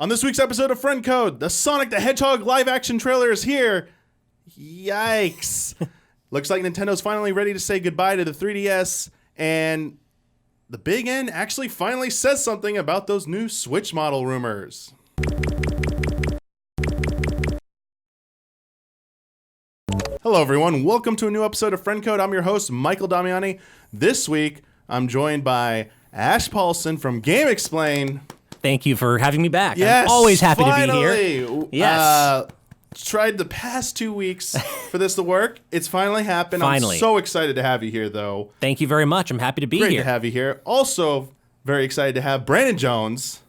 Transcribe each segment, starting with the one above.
On this week's episode of Friend Code, the Sonic the Hedgehog live-action trailer is here. Yikes. Looks like Nintendo's finally ready to say goodbye to the 3DS, and the Big N actually finally says something about those new Switch model rumors. Hello everyone, welcome to a new episode of Friend Code. I'm your host, Michael Damiani. This week, I'm joined by Ash Paulsen from GameXplain. Thank you for having me back. Yes, I'm always happy finally. to be here. Yes. Tried the past 2 weeks for this to work. It's finally happened. Finally. I'm so excited to have you here, though. Thank you very much. I'm happy to be Great here. to have you here. Also, very excited to have Brandon Jones.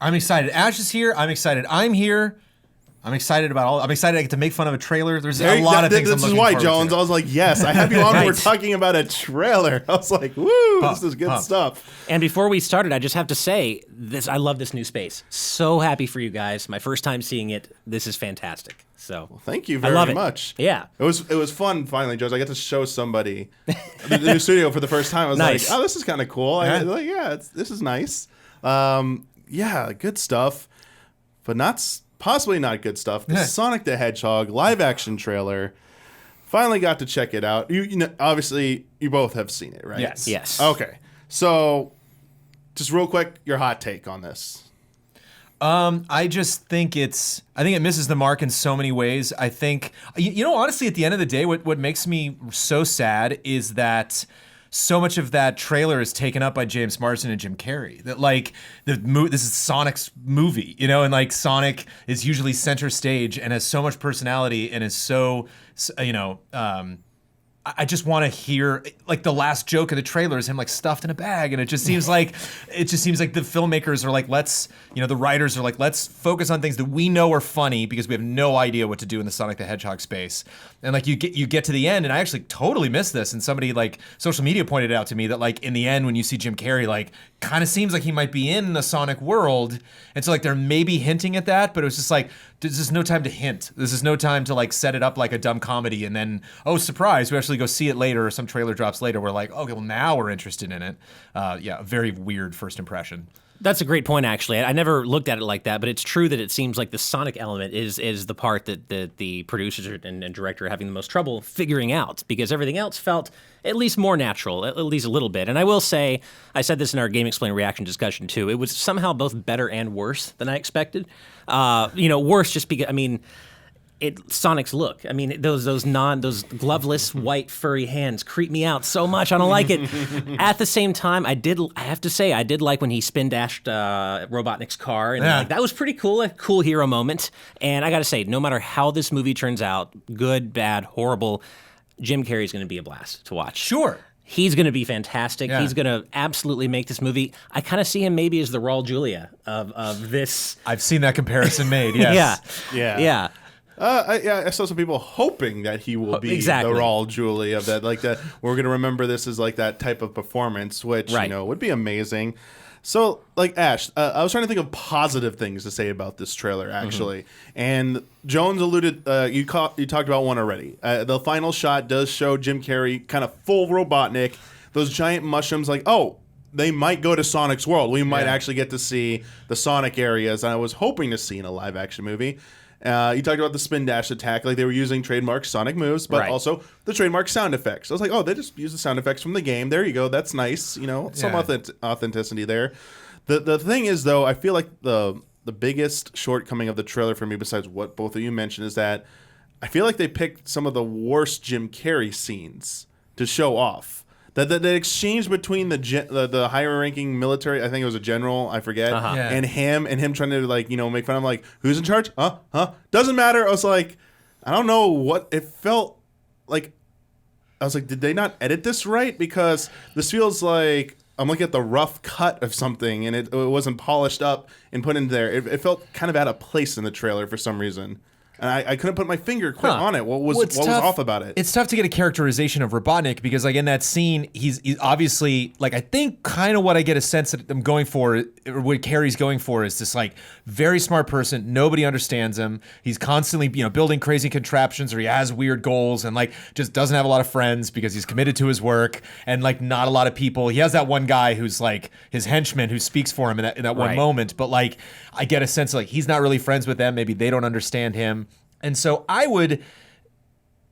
I'm excited. Ash is here. I'm excited. I'm here. I'm excited I get to make fun of a trailer. There's a lot of things. This is why, Jones. I was like, yes, I have you on. Right. We're talking about a trailer. I was like, woo, this is good stuff. And before we started, I just have to say this. I love this new space. So happy for you guys. My first time seeing it. This is fantastic. So thank you very much. Yeah, it was fun. Finally, Jones, I got to show somebody the new studio for the first time. I was nice. like, oh, this is kind of cool. This is nice. Yeah, good stuff, but possibly not good stuff. The Sonic the Hedgehog live action trailer. Finally got to check it out. You know, obviously you both have seen it, right? Yes. Okay. So, just real quick, your hot take on this. I just think it misses the mark in so many ways. I think, honestly, at the end of the day, what makes me so sad is that so much of that trailer is taken up by James Marsden and Jim Carrey. That this is Sonic's movie, and like Sonic is usually center stage and has so much personality and is so, I just want to hear like the last joke of the trailer is him like stuffed in a bag, and it just seems like the filmmakers are like, the writers are like, let's focus on things that we know are funny because we have no idea what to do in the Sonic the Hedgehog space. And like you get to the end, and I actually totally missed this, and somebody like social media pointed out to me that like in the end when you see Jim Carrey, like kind of seems like he might be in the Sonic world, and so like they're maybe hinting at that, but it was just like this is no time to hint. This is no time to like set it up like a dumb comedy, and then surprise, we actually go see it later, or some trailer drops later. We're like, okay, well now we're interested in it. A very weird first impression. That's a great point, actually. I never looked at it like that, but it's true that it seems like the Sonic element is the part that the producers and director are having the most trouble figuring out, because everything else felt at least more natural, at least a little bit. And I will say, I said this in our GameXplain reaction discussion too, it was somehow both better and worse than I expected. Worse just because, Sonic's look. Those gloveless white furry hands creep me out so much. I don't like it. At the same time, I have to say I did like when he spin dashed Robotnik's car, and that was pretty cool. A cool hero moment. And I got to say, no matter how this movie turns out, good, bad, horrible, Jim Carrey's going to be a blast to watch. Sure. He's going to be fantastic. Yeah. He's going to absolutely make this movie. I kind of see him maybe as the Raul Julia of this. I've seen that comparison made. Yes. Yeah. I saw some people hoping that he will be the Raul Julia of that, like that. We're going to remember this as like that type of performance, which would be amazing. So, like Ash, I was trying to think of positive things to say about this trailer, actually. And Jones alluded, you talked about one already. The final shot does show Jim Carrey kind of full Robotnik. Those giant mushrooms, like, they might go to Sonic's world. We might actually get to see the Sonic areas I was hoping to see in a live action movie. You talked about the spin dash attack, like they were using trademark Sonic moves, but also the trademark sound effects. I was like, they just use the sound effects from the game. There you go. That's nice. Some authenticity there. The thing is, though, I feel like the biggest shortcoming of the trailer for me, besides what both of you mentioned, is that I feel like they picked some of the worst Jim Carrey scenes to show off. The exchange between the higher ranking military, I think it was a general, I forget, and him trying to make fun of him, like, who's in charge? Doesn't matter. I was like, I don't know what it felt like. I was like, did they not edit this right? Because this feels like I'm looking at the rough cut of something, and it wasn't polished up and put in there. It felt kind of out of place in the trailer for some reason. And I couldn't put my finger quite on it. What was off about it? It's tough to get a characterization of Robotnik because, like, in that scene, he's obviously, like, I think kind of what I get a sense that I'm going for what Carrie's going for is this like very smart person. Nobody understands him. He's constantly, building crazy contraptions, or he has weird goals, and like just doesn't have a lot of friends because he's committed to his work, and like not a lot of people. He has that one guy who's like his henchman who speaks for him in that one moment, but like I get a sense like he's not really friends with them. Maybe they don't understand him, and so I would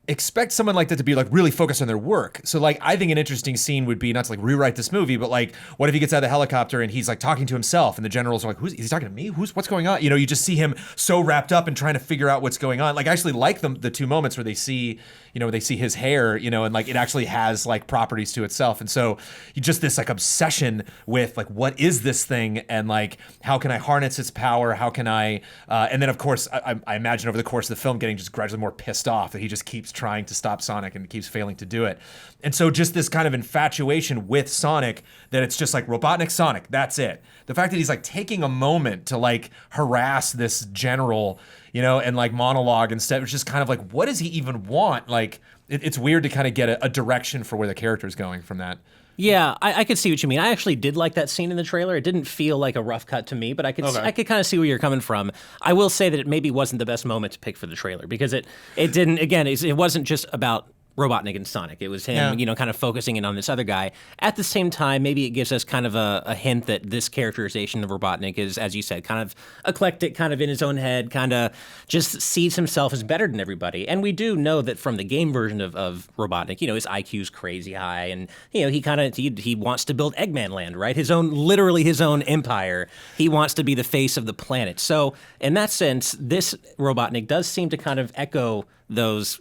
expect someone like that to be like really focused on their work. So like I think an interesting scene would be not to like rewrite this movie, but like what if he gets out of the helicopter and he's like talking to himself, and the generals are like, is he talking to me? What's going on? You just see him so wrapped up in trying to figure out what's going on. Like I actually like the two moments where they see his hair, and like it actually has like properties to itself. And so you just this like obsession with like what is this thing, and like how can I harness its power? How can I and then of course I imagine over the course of the film getting just gradually more pissed off that he just keeps trying to stop Sonic and keeps failing to do it. And so just this kind of infatuation with Sonic that it's just like Robotnik Sonic, that's it. The fact that he's like taking a moment to like harass this general, and like monologue instead, it's just kind of like, what does he even want? Like it's weird to kind of get a direction for where the character is going from that. Yeah, I could see what you mean. I actually did like that scene in the trailer. It didn't feel like a rough cut to me, but I could kind of see where you're coming from. I will say that it maybe wasn't the best moment to pick for the trailer because it didn't, again, it wasn't just about Robotnik and Sonic. It was him, kind of focusing in on this other guy. At the same time, maybe it gives us kind of a hint that this characterization of Robotnik is, as you said, kind of eclectic, kind of in his own head, kind of just sees himself as better than everybody. And we do know that from the game version of Robotnik, his IQ's crazy high, and he wants to build Eggman Land, right? Literally his own empire. He wants to be the face of the planet. So in that sense, this Robotnik does seem to kind of echo those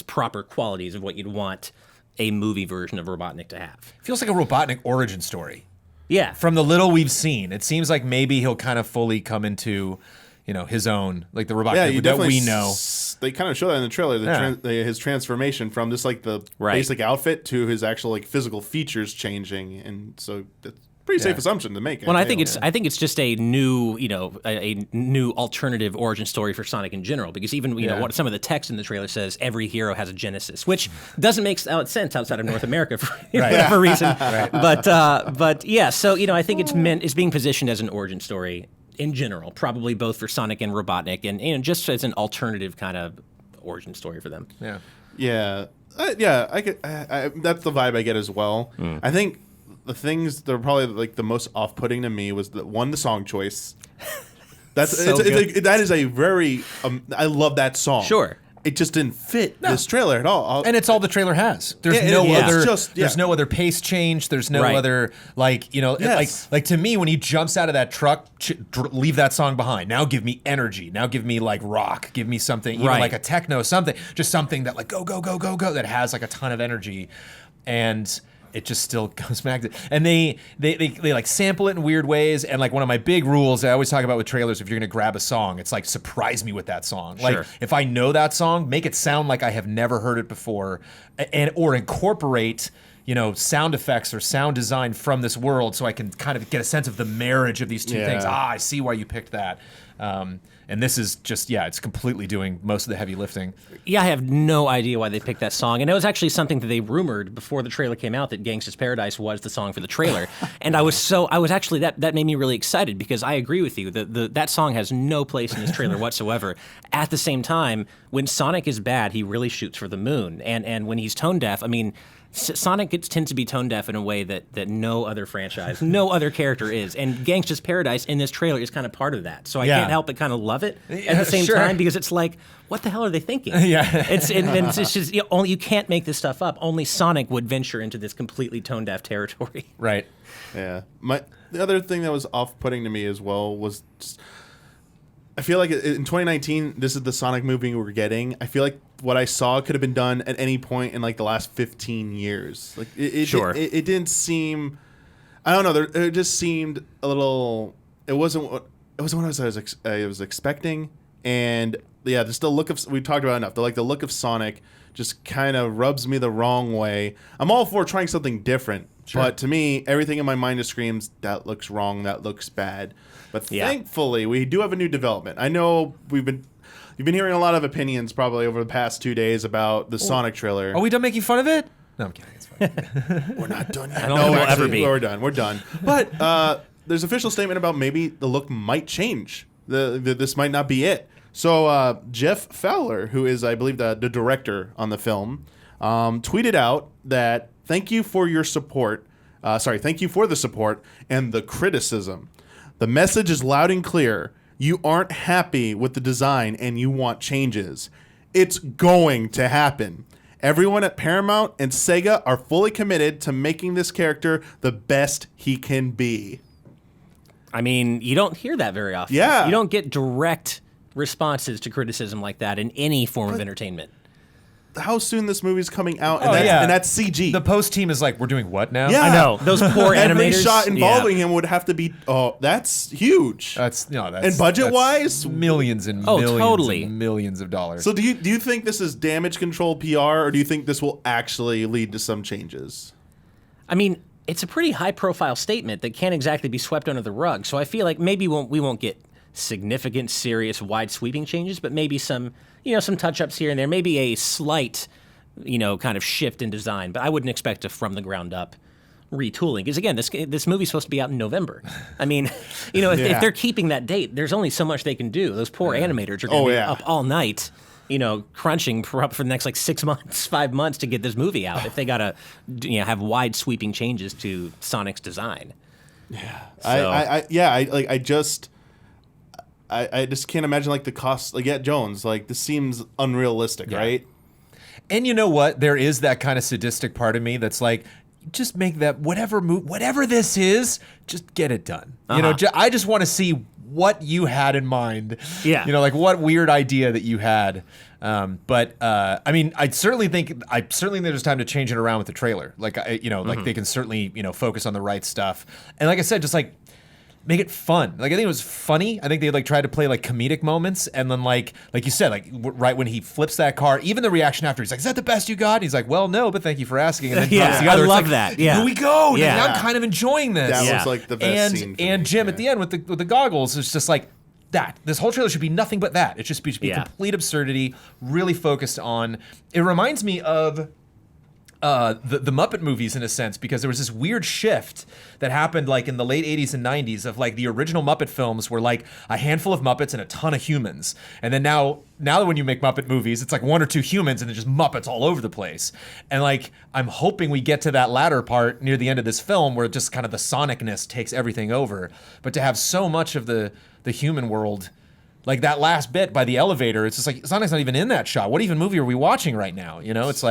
proper qualities of what you'd want a movie version of Robotnik to have. Feels like a Robotnik origin story. Yeah. From the little we've seen, it seems like maybe he'll kind of fully come into, his own, like the Robotnik that we know. They kind of show that in the trailer, his transformation from just like the basic outfit to his actual like physical features changing, and so that's pretty safe assumption to make. Well, I think it's just a new, a new alternative origin story for Sonic in general. Because even what some of the text in the trailer says, every hero has a genesis, which doesn't make sense outside of North America for whatever reason. Right. But yeah, so I think it's being positioned as an origin story in general, probably both for Sonic and Robotnik, and just as an alternative kind of origin story for them. Yeah. Yeah. I could. That's the vibe I get as well. I think the things that are probably like the most off-putting to me was the song choice. That is a very I love that song. Sure. It just didn't fit this trailer at all. And it's all the trailer has. There's there's no other pace change. There's no other like to me when he jumps out of that truck, leave that song behind. Now give me energy. Now give me like rock. Give me something even like a techno something. Just something that like go that has like a ton of energy, and it just still goes back to, and they like sample it in weird ways. And like one of my big rules I always talk about with trailers, if you're gonna grab a song, it's like surprise me with that song. Sure. Like if I know that song, make it sound like I have never heard it before, or incorporate sound effects or sound design from this world, so I can kind of get a sense of the marriage of these two things. I see why you picked that. And this is just, it's completely doing most of the heavy lifting. Yeah, I have no idea why they picked that song. And it was actually something that they rumored before the trailer came out, that Gangsta's Paradise was the song for the trailer. And that made me really excited, because I agree with you. That song has no place in this trailer whatsoever. At the same time, when Sonic is bad, he really shoots for the moon. And when he's tone deaf, I mean, Sonic tends to be tone deaf in a way that no other franchise, no other character is. And Gangsta's Paradise in this trailer is kind of part of that. So I can't help but kind of love it at the same time, because it's like, what the hell are they thinking? It's just only you can't make this stuff up. Only Sonic would venture into this completely tone deaf territory. Right. Yeah. The other thing that was off-putting to me as well was just, I feel like in 2019, this is the Sonic movie we're getting. I feel like what I saw could have been done at any point in like the last 15 years. Like it didn't seem, I don't know. It just seemed a little. It wasn't what I was expecting. And just the look of, we talked about enough. The look of Sonic just kind of rubs me the wrong way. I'm all for trying something different, but to me, everything in my mind just screams, that looks wrong, that looks bad. But thankfully, we do have a new development. I know you've been hearing a lot of opinions probably over the past 2 days about the Sonic trailer. Are we done making fun of it? No, I'm kidding. It's fine. We're not done yet. I don't think we'll ever be. We're done. But there's official statement about maybe the look might change. This might not be it. So Jeff Fowler, who is, I believe, the director on the film, tweeted out that thank you for your support. Thank you for the support and the criticism. The message is loud and clear. You aren't happy with the design and you want changes. It's going to happen. Everyone at Paramount and Sega are fully committed to making this character the best he can be. I mean, you don't hear that very often. Yeah. You don't get direct responses to criticism like that in any form of entertainment. How soon this movie's coming out, and that's CG. The post team is like, we're doing what now? Yeah. I know. Those poor animators. Every shot involving him would have to be, that's huge. That's and budget-wise? Millions and millions of dollars. So do you think this is damage control PR, or do you think this will actually lead to some changes? I mean, it's a pretty high-profile statement that can't exactly be swept under the rug, so I feel like maybe we won't get significant, serious, wide-sweeping changes, but maybe some touch-ups here and there, maybe a slight, kind of shift in design. But I wouldn't expect a from-the-ground-up retooling. Because, again, this movie's supposed to be out in November. I mean, if they're keeping that date, there's only so much they can do. Those poor animators are going to be up all night, crunching for the next, 6 months, 5 months to get this movie out if they got to have wide-sweeping changes to Sonic's design. Yeah. So. I just can't imagine the cost. Jones, this seems unrealistic, right? And you know what? There is that kind of sadistic part of me that's like, just make that whatever this is, just get it done. I just want to see what you had in mind. Yeah. What weird idea that you had. I mean, I certainly think there's time to change it around with the trailer. They can certainly focus on the right stuff. And like I said, just make it fun. I think it was funny. I think they tried to play comedic moments, and then like you said, right when he flips that car, even the reaction after, he's like, "Is that the best you got?" And he's like, "Well, no, but thank you for asking." And then comes the other. I love that. Yeah, here we go. Yeah, now I'm kind of enjoying this. That was the best scene. And Jim at the end with the goggles is just like that. This whole trailer should be nothing but that. It should be complete absurdity. Really focused on. It reminds me of. The Muppet movies, in a sense, because there was this weird shift that happened in the late 80s and 90s of the original Muppet films were a handful of Muppets and a ton of humans. And then now when you make Muppet movies, it's one or two humans and then just Muppets all over the place. And I'm hoping we get to that latter part near the end of this film where just kind of the sonicness takes everything over. But to have so much of the human world, that last bit by the elevator, it's just Sonic's not even in that shot. What even movie are we watching right now? It's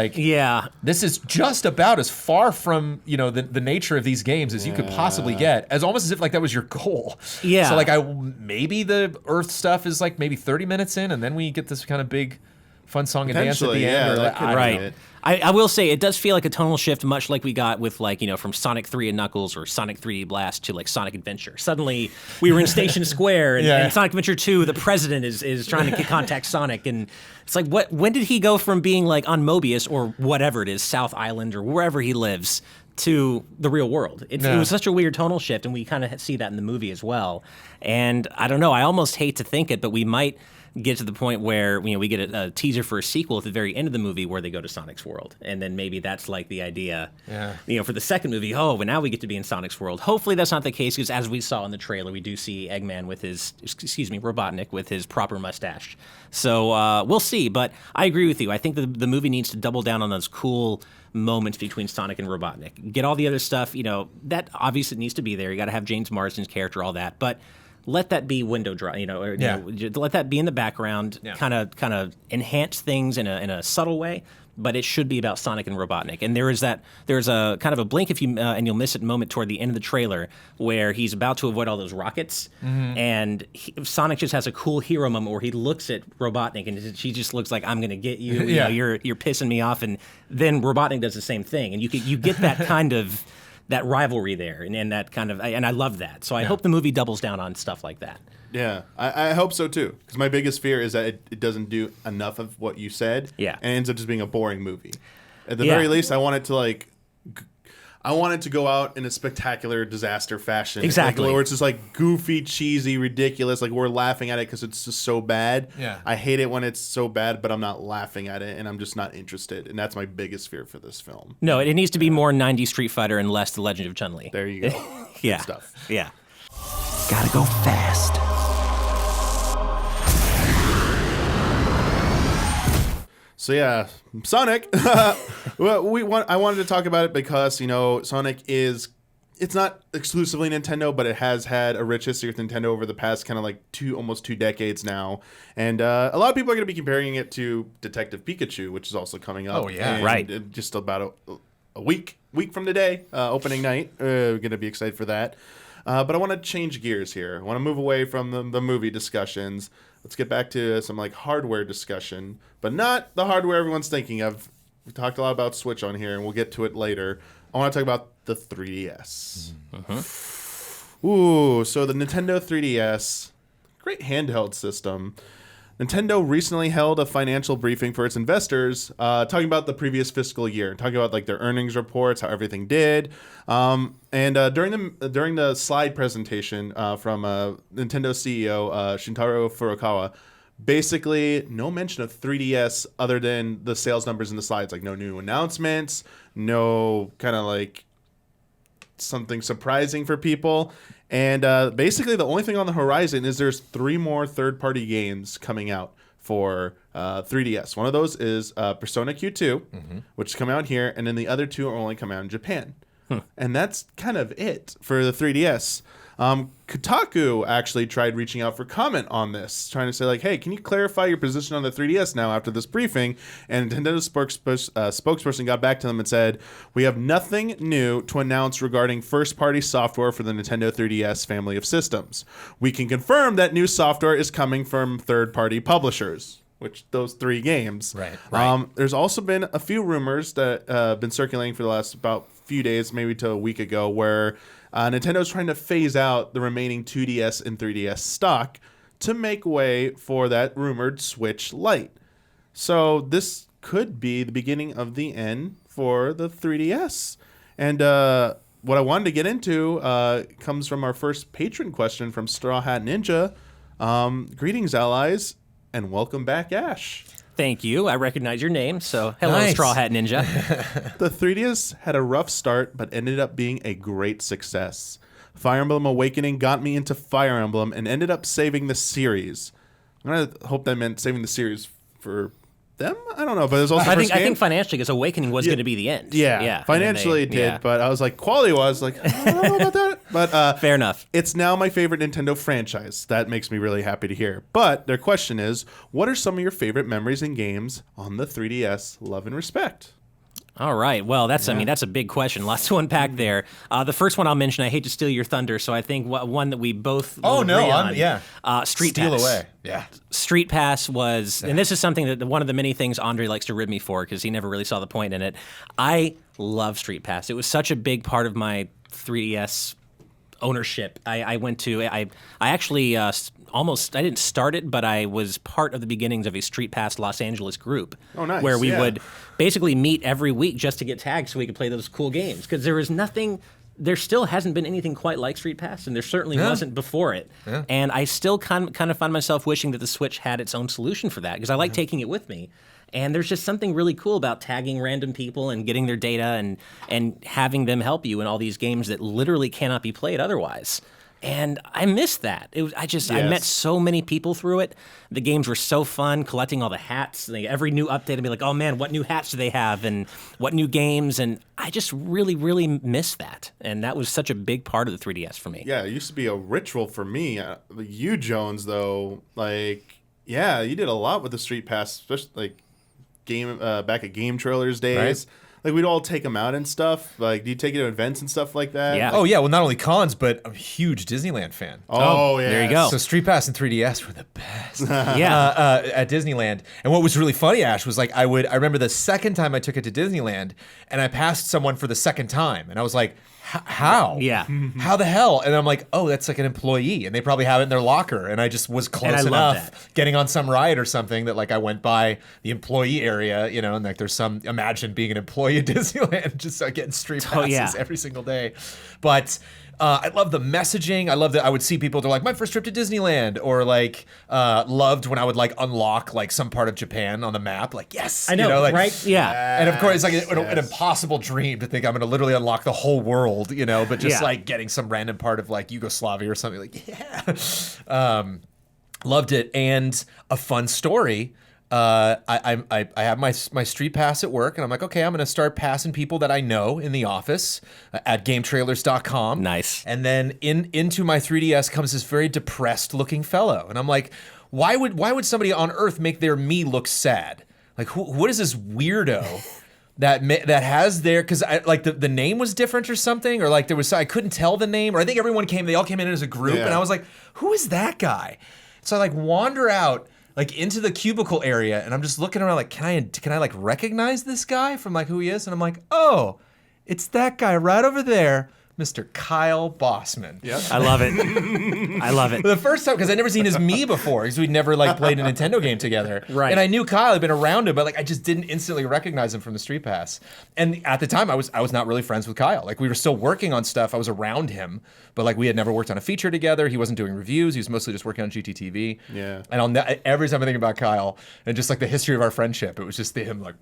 this is just about as far from, the nature of these games as you could possibly get, almost as if that was your goal. Yeah. So maybe the Earth stuff is maybe 30 minutes in, and then we get this kind of big fun song and dance at the end. Right. I will say it does feel like a tonal shift, much like we got with from Sonic 3 and Knuckles or Sonic 3D Blast to Sonic Adventure. Suddenly we were in Station Square and Sonic Adventure 2, the president is trying to contact Sonic, and it's when did he go from being on Mobius or whatever it is, South Island or wherever he lives, to the real world? It was such a weird tonal shift, and we kind of see that in the movie as well. And I don't know, I almost hate to think it, but we might get to the point where we get a teaser for a sequel at the very end of the movie where they go to Sonic's world, and then maybe that's the idea. For the second movie. Oh, but now we get to be in Sonic's world. Hopefully that's not the case, because as we saw in the trailer, we do see Eggman with Robotnik with his proper mustache. So we'll see. But I agree with you. I think the movie needs to double down on those cool moments between Sonic and Robotnik. Get all the other stuff. That obviously needs to be there. You got to have James Marsden's character, all that, but let that be window dry, let that be in the background, kind of enhance things in a subtle way, but it should be about Sonic and Robotnik. And there's a kind of a blink if you and you'll miss it moment toward the end of the trailer where he's about to avoid all those rockets, and Sonic just has a cool hero moment where he looks at Robotnik and she just looks like, I'm gonna get you, you're pissing me off, and then Robotnik does the same thing, and you get that kind of that rivalry there, and that kind of, and I love that. So I hope the movie doubles down on stuff like that. Yeah, I hope so too. Because my biggest fear is that it doesn't do enough of what you said. Yeah, and ends up just being a boring movie. At the very least, I want it to I want it to go out in a spectacular disaster fashion. Exactly. Where it's just goofy, cheesy, ridiculous. We're laughing at it because it's just so bad. Yeah. I hate it when it's so bad, but I'm not laughing at it, and I'm just not interested. And that's my biggest fear for this film. No, it needs to be more 90s Street Fighter and less The Legend of Chun-Li. There you go. Yeah. Good stuff. Yeah. Gotta go fast. So yeah, Sonic. Well, I wanted to talk about it because Sonic it's not exclusively Nintendo, but it has had a rich history with Nintendo over the past kind of like almost 2 decades now. And a lot of people are going to be comparing it to Detective Pikachu, which is also coming up. Oh, yeah. Right. Just about a week from today, opening night. We're going to be excited for that. But I want to change gears here. I want to move away from the movie discussions. Let's get back to some like hardware discussion, but not the hardware everyone's thinking of. We talked a lot about Switch on here, and we'll get to it later. I want to talk about the 3DS. Ooh, so the Nintendo 3DS, great handheld system. Nintendo recently held a financial briefing for its investors, talking about the previous fiscal year, talking about like their earnings reports, how everything did. And during the slide presentation from Nintendo CEO Shintaro Furukawa, basically no mention of 3DS other than the sales numbers in the slides, like no new announcements, no kind of like something surprising for people. And basically the only thing on the horizon is there's 3 more third-party games coming out for 3DS. One of those is Persona Q2, which is coming out here, and then the other 2 are only coming out in Japan. And that's kind of it for the 3DS. Kotaku actually tried reaching out for comment on this, trying to say like, hey, can you clarify your position on the 3DS now after this briefing? And Nintendo's spokesperson got back to them and said, we have nothing new to announce regarding first-party software for the Nintendo 3DS family of systems. We can confirm that new software is coming from third-party publishers, which those 3 games. Right. There's also been a few rumors that have been circulating for the last about few days, maybe to a week ago, where Nintendo's trying to phase out the remaining 2DS and 3DS stock to make way for that rumored Switch Lite. So this could be the beginning of the end for the 3DS. And what I wanted to get into comes from our first patron question from Straw Hat Ninja. Greetings, allies, and welcome back, Ash. Thank you. I recognize your name, so hello, Nice. Straw Hat Ninja. The 3DS had a rough start, but ended up being a great success. Fire Emblem Awakening got me into Fire Emblem and ended up saving the series. I'm going to hope that meant saving the series for them? I don't know, but there's also I think financially, because Awakening was going to be the end. Yeah. Financially it did, but I was like, quality-wise, like, I don't know about that. But fair enough. It's now my favorite Nintendo franchise. That makes me really happy to hear. But their question is, what are some of your favorite memories and games on the 3DS? Love and respect. All right. Well, that's a big question. Lots to unpack there. The first one I'll mention, I hate to steal your thunder, so I think one that we both agree on, Street Pass. Steal away. Yeah. Street Pass was, and this is something that one of the many things Andre likes to rib me for because he never really saw the point in it. I love Street Pass. It was such a big part of my 3DS ownership. I actually almost, I didn't start it, but I was part of the beginnings of a Street Pass Los Angeles group. Oh, nice. Where we would basically meet every week just to get tagged so we could play those cool games. Because there still hasn't been anything quite like Street Pass, and there certainly wasn't before it. Yeah. And I still kind of find myself wishing that the Switch had its own solution for that, because I like taking it with me. And there's just something really cool about tagging random people and getting their data and having them help you in all these games that literally cannot be played otherwise. And I missed that. I met so many people through it. The games were so fun, collecting all the hats. Every new update, I'd be like, oh man, what new hats do they have? And what new games? And I just really, really missed that. And that was such a big part of the 3DS for me. Yeah, it used to be a ritual for me. You, Jones, though, you did a lot with the Street Pass, especially back at Game Trailers days. Right. Like, we'd all take them out and stuff. Like, do you take it to events and stuff like that? Yeah. Oh, yeah. Well, not only cons, but I'm a huge Disneyland fan. Oh, yeah. There you go. So Street Pass and 3DS were the best. Yeah. At Disneyland. And what was really funny, Ash, was I remember the second time I took it to Disneyland, and I passed someone for the second time. And I was like, how? Yeah. How the hell? And I'm like, oh, that's like an employee, and they probably have it in their locker. And I just was close enough getting on some ride or something that I went by the employee area, and there's imagine being an employee at Disneyland just getting street passes every single day. But I love the messaging. I love that I would see people, they're like, my first trip to Disneyland, or like loved when I would like unlock like some part of Japan on the map. Like, yes, I know, like, right? Yeah. And of course, it's like an impossible dream to think I'm going to literally unlock the whole world, but just like getting some random part of like Yugoslavia or something. Like, loved it, and a fun story. I have my street pass at work, and I'm like, okay, I'm going to start passing people that I know in the office at GameTrailers.com. Nice. And then into my 3DS comes this very depressed looking fellow, and I'm like, why would somebody on Earth make their me look sad? Like, what is this weirdo that has their, because like the name was different or something, or like I couldn't tell the name, or I think they all came in as a group, and I was like, who is that guy? So I like wander out like into the cubicle area, and I'm just looking around like, can I like recognize this guy from like who he is? And I'm like, oh, it's that guy right over there, Mr. Kyle Bossman. Yeah, I love it. I love it. The first time, because I'd never seen his me before, because we'd never like played a Nintendo game together. Right. And I knew Kyle, I'd been around him, but like I just didn't instantly recognize him from the Street Pass. And at the time, I was not really friends with Kyle. Like we were still working on stuff. I was around him, but like we had never worked on a feature together. He wasn't doing reviews. He was mostly just working on GTTV. Yeah. And every time I think about Kyle and just like the history of our friendship, it was just him like.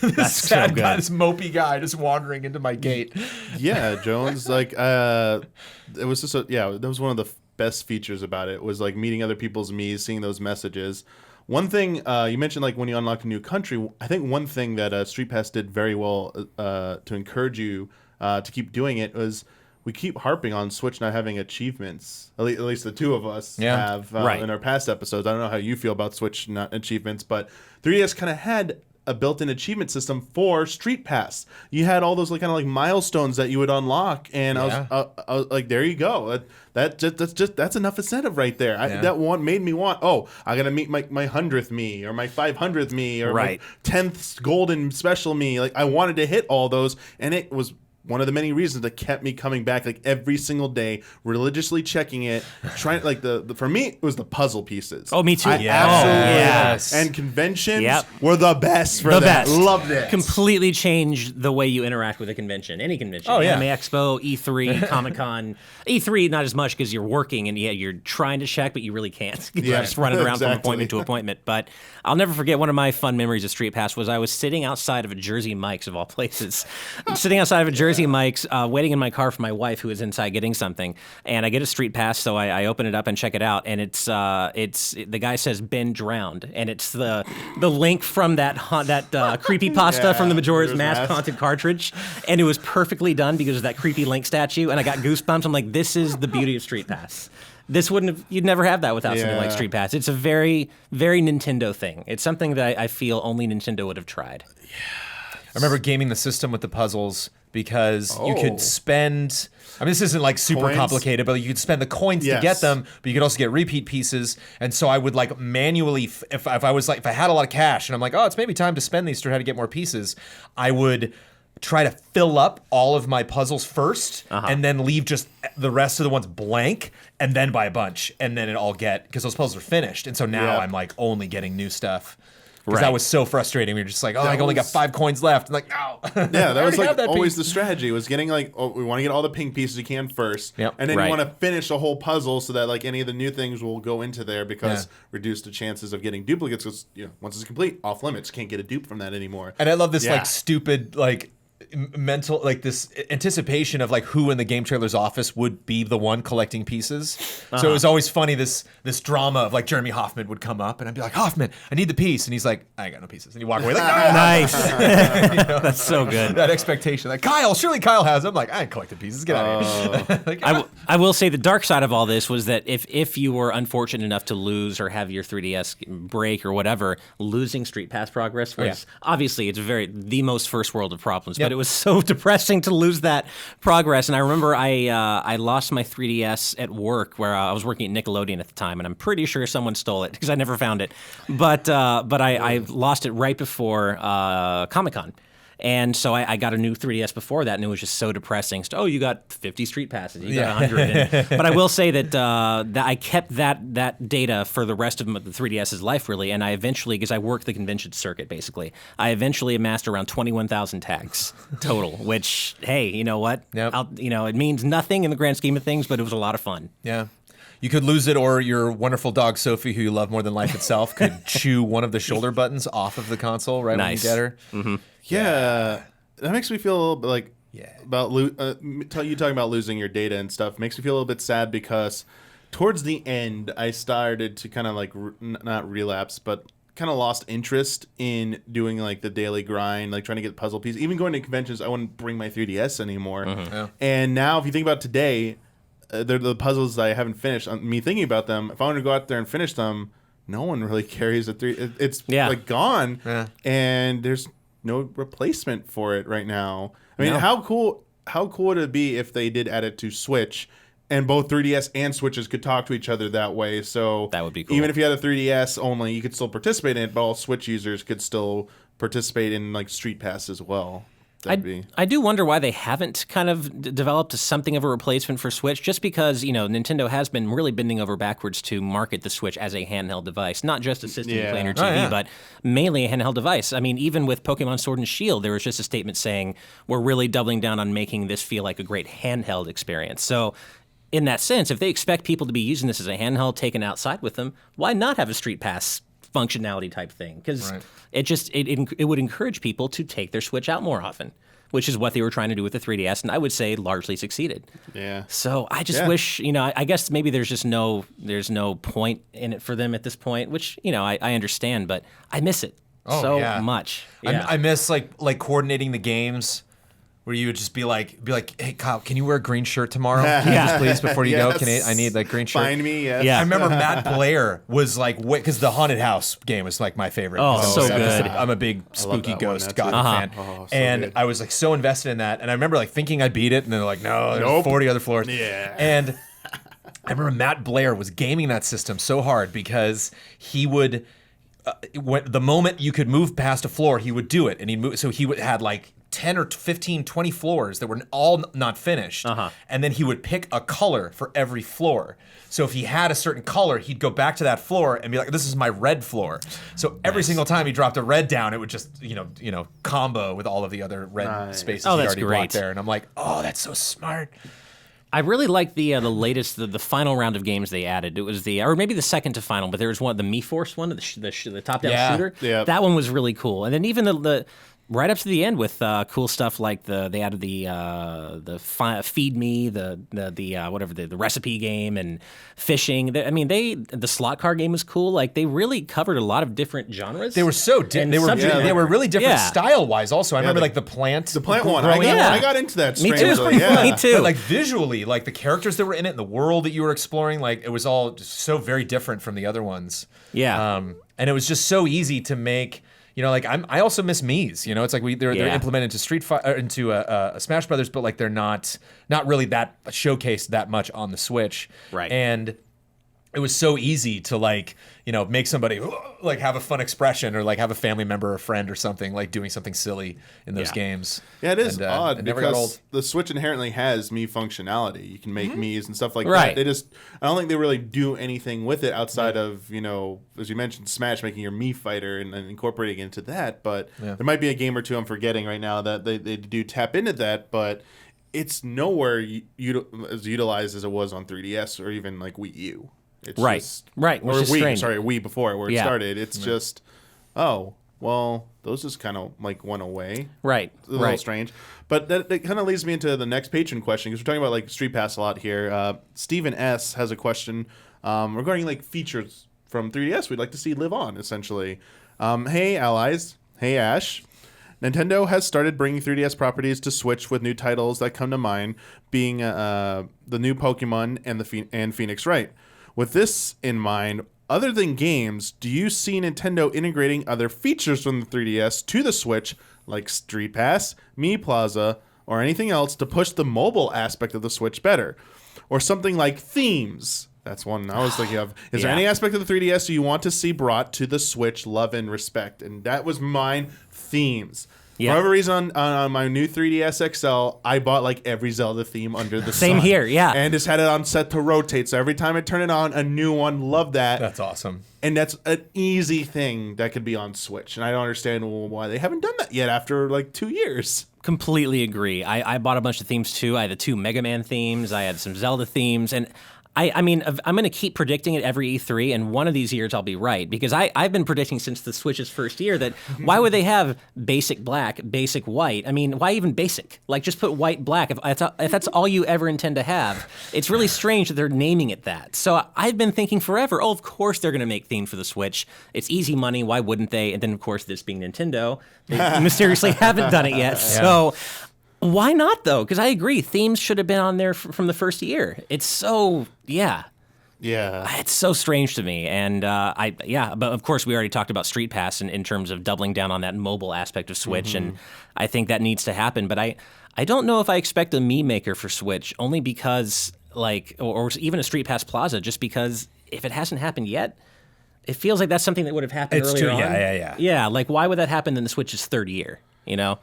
That's sad so guy, good. this mopey guy just wandering into my gate. Yeah, Jones, like it was just that was one of the best features about it, was like meeting other people's me's, seeing those messages. One thing you mentioned, like when you unlock a new country, I think one thing that Street Pass did very well to encourage you to keep doing it was we keep harping on Switch not having achievements. At least the two of us have in our past episodes. I don't know how you feel about Switch not achievements, but 3DS kind of had a built-in achievement system for Street Pass. You had all those like kind of like milestones that you would unlock, and I was like, there you go. That's enough incentive right there. That one made me want. Oh, I gotta meet my 100th me, or my 500th me, or my 10th golden special me. Like I wanted to hit all those, and it was one of the many reasons that kept me coming back like every single day, religiously checking it, trying like for me it was the puzzle pieces. Oh, me too. Absolutely. And conventions were the best for that. Loved it. Completely changed the way you interact with a convention, any convention. Oh, yeah. Anime Expo, E3, Comic-Con. E3 not as much because you're working and you're trying to check, but you really can't. You're just running around from appointment to appointment. But I'll never forget, one of my fun memories of Street Pass was I was sitting outside of a Jersey Mike's, of all places. I'm sitting outside of a Jersey Mike's, waiting in my car for my wife who was inside getting something, and I get a Street Pass, so I open it up and check it out, and it's the guy says "been drowned," and it's the link from that creepypasta from the Majora's Mask haunted cartridge, and it was perfectly done because of that creepy Link statue, and I got goosebumps. I'm like, this is the beauty of Street Pass. You'd never have that without something like Street Pass. It's a very, very Nintendo thing. It's something that I feel only Nintendo would have tried. I remember gaming the system with the puzzles because you could spend, I mean, this isn't like super coins? Complicated, but you could spend the coins to get them, but you could also get repeat pieces. And so I would like manually, if I had a lot of cash and I'm like, oh, it's maybe time to spend these to try to get more pieces, I would try to fill up all of my puzzles first and then leave just the rest of the ones blank and then buy a bunch and then because those puzzles are finished. And so now I'm like only getting new stuff. Because that was so frustrating. We were just like, I only got 5 coins left. I'm like, no. Yeah, that was like always the strategy, was getting like, we want to get all the pink pieces you can first. Yep. And then you want to finish the whole puzzle so that like any of the new things will go into there, because reduce the chances of getting duplicates, because once it's complete, off limits. Can't get a dupe from that anymore. And I love this like stupid like mental, like this anticipation of like who in the game trailer's office would be the one collecting pieces. So it was always funny, this drama of like Jeremy Hoffman would come up and I'd be like, Hoffman, I need the piece, and he's like, I ain't got no pieces, and you walk away like, oh! Nice. That's so good. That expectation, like surely Kyle has them. Like, I ain't collected pieces, get out of here. Like, I will say the dark side of all this was that if you were unfortunate enough to lose or have your 3DS break or whatever, losing Street Pass progress was obviously the most first world of problems. But it was so depressing to lose that progress. And I remember I lost my 3DS at work, where I was working at Nickelodeon at the time, and I'm pretty sure someone stole it because I never found it. But I lost it right before Comic-Con. And so I got a new 3DS before that, and it was just so depressing. So, you got 50 Street Passes, you got 100. But I will say that that I kept that data for the rest of the 3DS's life, really. And I eventually, because I worked the convention circuit, basically, I eventually amassed around 21,000 tags total. Which, hey, you know what? Yep. It means nothing in the grand scheme of things, but it was a lot of fun. Yeah. You could lose it, or your wonderful dog, Sophie, who you love more than life itself, could chew one of the shoulder buttons off of the console when you get her. Mm-hmm. Yeah. That makes me feel a little bit like about you talking about losing your data and stuff makes me feel a little bit sad, because towards the end I started to kind of like not relapse, but kind of lost interest in doing like the daily grind, like trying to get puzzle pieces. Even going to conventions, I wouldn't bring my 3DS anymore. Mm-hmm. Yeah. And now if you think about today, they're the puzzles that I haven't finished. Me thinking about them, if I want to go out there and finish them, no one really carries a 3. It's like gone, and there's no replacement for it right now. I mean, how cool would it be if they did add it to Switch, and both 3DS and Switches could talk to each other that way? So that would be cool. Even if you had a 3DS only, you could still participate in it, but all Switch users could still participate in like Street Pass as well. I do wonder why they haven't kind of developed something of a replacement for Switch, just because, Nintendo has been really bending over backwards to market the Switch as a handheld device, not just assisting you play on your TV, but mainly a handheld device. I mean, even with Pokemon Sword and Shield, there was just a statement saying, we're really doubling down on making this feel like a great handheld experience. So in that sense, if they expect people to be using this as a handheld taken outside with them, why not have a Street Pass functionality type thing? Because it would encourage people to take their Switch out more often, which is what they were trying to do with the 3DS, and I would say largely succeeded. Yeah. So I just wish, I guess maybe there's no point in it for them at this point, which, I understand, but I miss it much. Yeah. I miss like coordinating the games, where you would just be like, hey Kyle, can you wear a green shirt tomorrow? Please, before you go, I need that green shirt. Find me, Yeah. I remember Matt Blair was like, because the Haunted House game was like my favorite. Oh, so good. I'm a big spooky ghost fan, and good. I was like so invested in that, and I remember like thinking I beat it, and then they're like, no, there's 40 other floors. Yeah. And I remember Matt Blair was gaming that system so hard because he would, the moment you could move past a floor, he would do it, and he'd move. So he had like 10 or 15, 20 floors that were all not finished. And then he would pick a color for every floor. So if he had a certain color, he'd go back to that floor and be like, this is my red floor. So every single time he dropped a red down, it would just, combo with all of the other red spaces he already blocked there. And I'm like, oh, that's so smart. I really like the latest, the final round of games they added. It was or maybe the second to final, but there was one, the MiiForce one, the top-down shooter. Yeah. That one was really cool. And then even the right up to the end with cool stuff like they added the Feed Me, the recipe game and fishing. The slot car game was cool. Like they really covered a lot of different genres. They were so different. They were really different style wise. Also, I remember like the plant one. I got into that. Me too. It was pretty fun. Me too. But like visually, like the characters that were in it and the world that you were exploring, like it was all just so very different from the other ones. Yeah. And it was just so easy to make. I also miss Mii's. It's like they're implemented into a Smash Brothers, but like they're not really that showcased that much on the Switch. Right. And it was so easy to make somebody like have a fun expression or like have a family member or friend or something like doing something silly in those games. Yeah, it is odd because the Switch inherently has Mii functionality. You can make Mii's and stuff like that. I don't think they really do anything with it outside of, as you mentioned, Smash making your Mii fighter and incorporating into that. But there might be a game or two I'm forgetting right now that they do tap into that, but it's nowhere as utilized as it was on 3DS or even like Wii U. It's just, right. Or Wii before where it started. It's just, those just kind of like went away. Right. It's a little strange. But that kind of leads me into the next patron question, because we're talking about like Street Pass a lot here. Stephen S. has a question regarding like features from 3DS we'd like to see live on, essentially. Hey, allies. Hey, Ash. Nintendo has started bringing 3DS properties to Switch with new titles that come to mind, being the new Pokemon and Phoenix Wright. With this in mind, other than games, do you see Nintendo integrating other features from the 3DS to the Switch, like Street Pass, Mii Plaza, or anything else to push the mobile aspect of the Switch better? Or something like themes. That's one I was thinking of. Is there any aspect of the 3DS you want to see brought to the Switch, love and respect? And that was mine, themes. Yeah. For whatever reason, on my new 3DS XL, I bought like every Zelda theme under the sun. Same here, yeah. And just had it on set to rotate. So every time I turn it on, a new one. Love that. That's awesome. And that's an easy thing that could be on Switch. And I don't understand why they haven't done that yet after like 2 years. Completely agree. I bought a bunch of themes too. I had the 2 Mega Man themes. I had some Zelda themes. And I mean, I'm going to keep predicting it every E3, and one of these years I'll be right, because I've been predicting since the Switch's first year that why would they have basic black, basic white? I mean, why even basic? Like, just put white, black, if that's all you ever intend to have. It's really strange that they're naming it that. So I've been thinking forever, of course they're going to make themes for the Switch. It's easy money, why wouldn't they? And then, of course, this being Nintendo, they mysteriously haven't done it yet. Yeah. So why not, though? Because I agree, themes should have been on there from the first year. It's so, yeah. It's so strange to me. And but of course, we already talked about Street Pass in terms of doubling down on that mobile aspect of Switch. And I think that needs to happen. But I don't know if I expect a Mii Maker for Switch, only because, like, or even a Street Pass Plaza, just because if it hasn't happened yet, it feels like that's something that would have happened earlier on. Yeah, like, why would that happen in the Switch's third year, you know?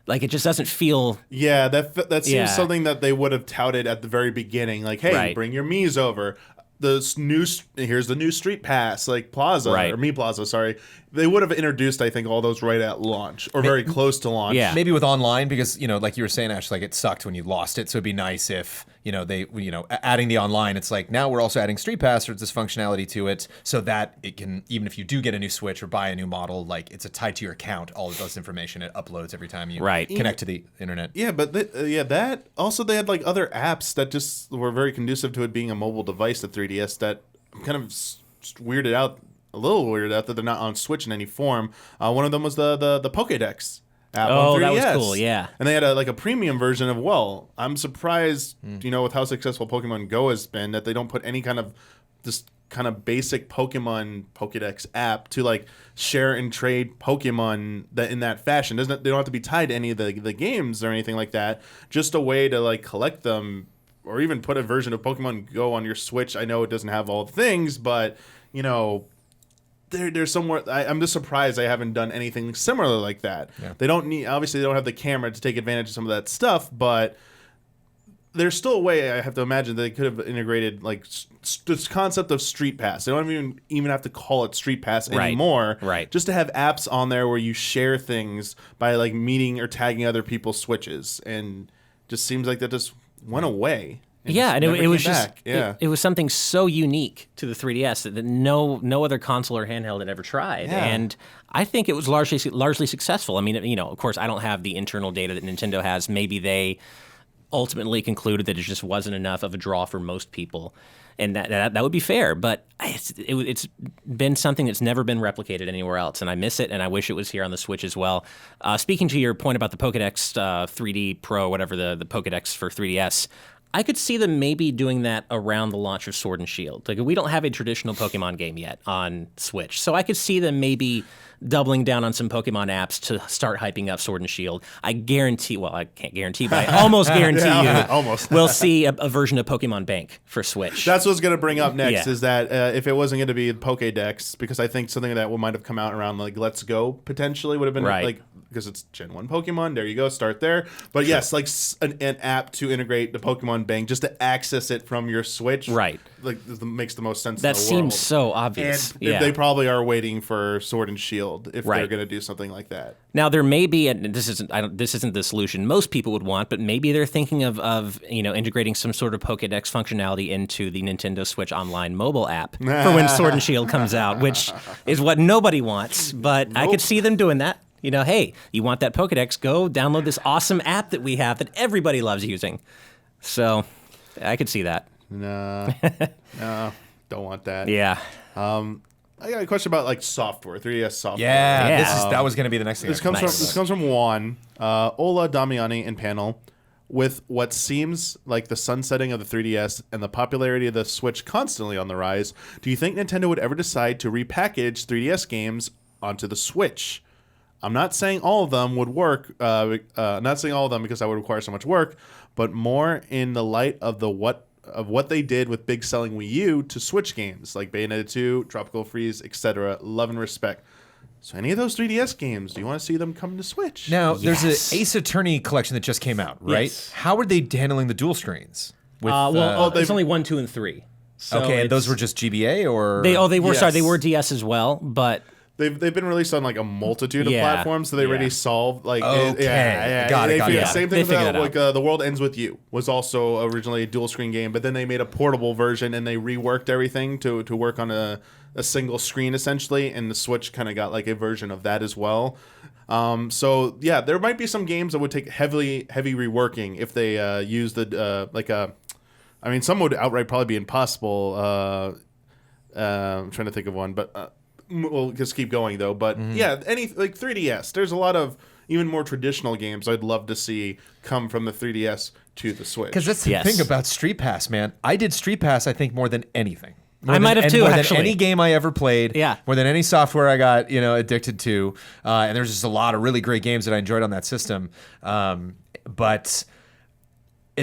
Like, it just doesn't feel... Yeah, that seems something that they would have touted at the very beginning. Like, hey, bring your Mii's over. Here's the new Street Pass, like Plaza, or Mii Plaza, sorry. They would have introduced, I think, all those right at launch, or very close to launch. Yeah. Maybe with online, because, like you were saying, Ash, like, it sucked when you lost it, so it'd be nice if, they, adding the online, it's like, now we're also adding Street Pass, or this functionality to it, so that it can, even if you do get a new Switch or buy a new model, like, it's tied to your account, all of those information, it uploads every time you connect to the internet. Yeah, but that, also they had, like, other apps that just were very conducive to it being a mobile device, the 3DS, that kind of weirded out that they're not on Switch in any form. One of them was the Pokédex app on 3DS. That was cool, yeah. And they had a premium version of, I'm surprised, with how successful Pokemon Go has been, that they don't put any kind of this kind of basic Pokemon Pokédex app to, like, share and trade Pokemon in that fashion. They don't have to be tied to any of the games or anything like that. Just a way to, like, collect them, or even put a version of Pokemon Go on your Switch. I know it doesn't have all the things, but, there's somewhere. I'm just surprised they haven't done anything similar like that. Yeah. They don't have the camera to take advantage of some of that stuff, but there's still a way, I have to imagine, that they could have integrated, like, this concept of Street Pass. They don't even have to call it Street Pass anymore. Right. Just to have apps on there where you share things by, like, meeting or tagging other people's Switches, and just seems like that just went away. And it was just it was something so unique to the 3DS that no other console or handheld had ever tried, and I think it was largely successful. I mean, of course, I don't have the internal data that Nintendo has. Maybe they ultimately concluded that it just wasn't enough of a draw for most people, and that would be fair. But it's been something that's never been replicated anywhere else, and I miss it, and I wish it was here on the Switch as well. Speaking to your point about the Pokédex 3D Pro, whatever the Pokédex for 3DS. I could see them maybe doing that around the launch of Sword and Shield. Like, we don't have a traditional Pokemon game yet on Switch, so I could see them maybe doubling down on some Pokemon apps to start hyping up Sword and Shield. I guarantee, well, I can't guarantee, but I almost guarantee we'll see a version of Pokemon Bank for Switch. That's what's going to bring up next, is that if it wasn't going to be Pokédex, because I think something that might have come out around, like, Let's Go, potentially, would have been, like, because it's Gen 1 Pokemon, there you go, start there. But yes, like, an app to integrate the Pokemon Bank, just to access it from your Switch. Right. Like, makes the most sense that in the world. Seems so obvious. And they probably are waiting for Sword and Shield if they're going to do something like that. Now, there may be, and this isn't the solution most people would want, but maybe they're thinking of integrating some sort of Pokédex functionality into the Nintendo Switch Online mobile app for when Sword and Shield comes out, which is what nobody wants. But I could see them doing that. Hey, you want that Pokédex? Go download this awesome app that we have that everybody loves using. So I could see that. No, don't want that. Yeah. I got a question about, like, software, 3DS software. Yeah. That was going to be the next thing. This comes from Juan, Ola Damiani in panel. With what seems like the sunsetting of the 3DS and the popularity of the Switch constantly on the rise, do you think Nintendo would ever decide to repackage 3DS games onto the Switch? I'm not saying all of them would work. Not saying all of them because that would require so much work, but more in the light of what they did with big selling Wii U to Switch games like Bayonetta 2, Tropical Freeze, etc. Love and respect. So any of those 3DS games, do you want to see them come to Switch? Now, there's an Ace Attorney collection that just came out, right? Yes. How are they handling the dual screens? With, it's only 1, 2, and 3. So okay, and those were just GBA or they were Yes. they were DS as well, but They've been released on like a multitude of platforms, so they already solved like Got it. Same thing They with like The World Ends With You was also originally a dual screen game, but then they made a portable version and they reworked everything to work on a single screen essentially, and the Switch kind of got like a version of that as well. So yeah, there might be some games that would take heavy reworking if they use the I mean, some would outright probably be impossible. I'm trying to think of one, but we'll just keep going though. But yeah, any like 3DS. There's a lot of even more traditional games I'd love to see come from the 3DS to the Switch. Because that's the thing about Street Pass, man. I did Street Pass, I think, more than anything. I might have too, more actually. than any game I ever played. Yeah. More than any software I got, addicted to. And there's just a lot of really great games that I enjoyed on that system.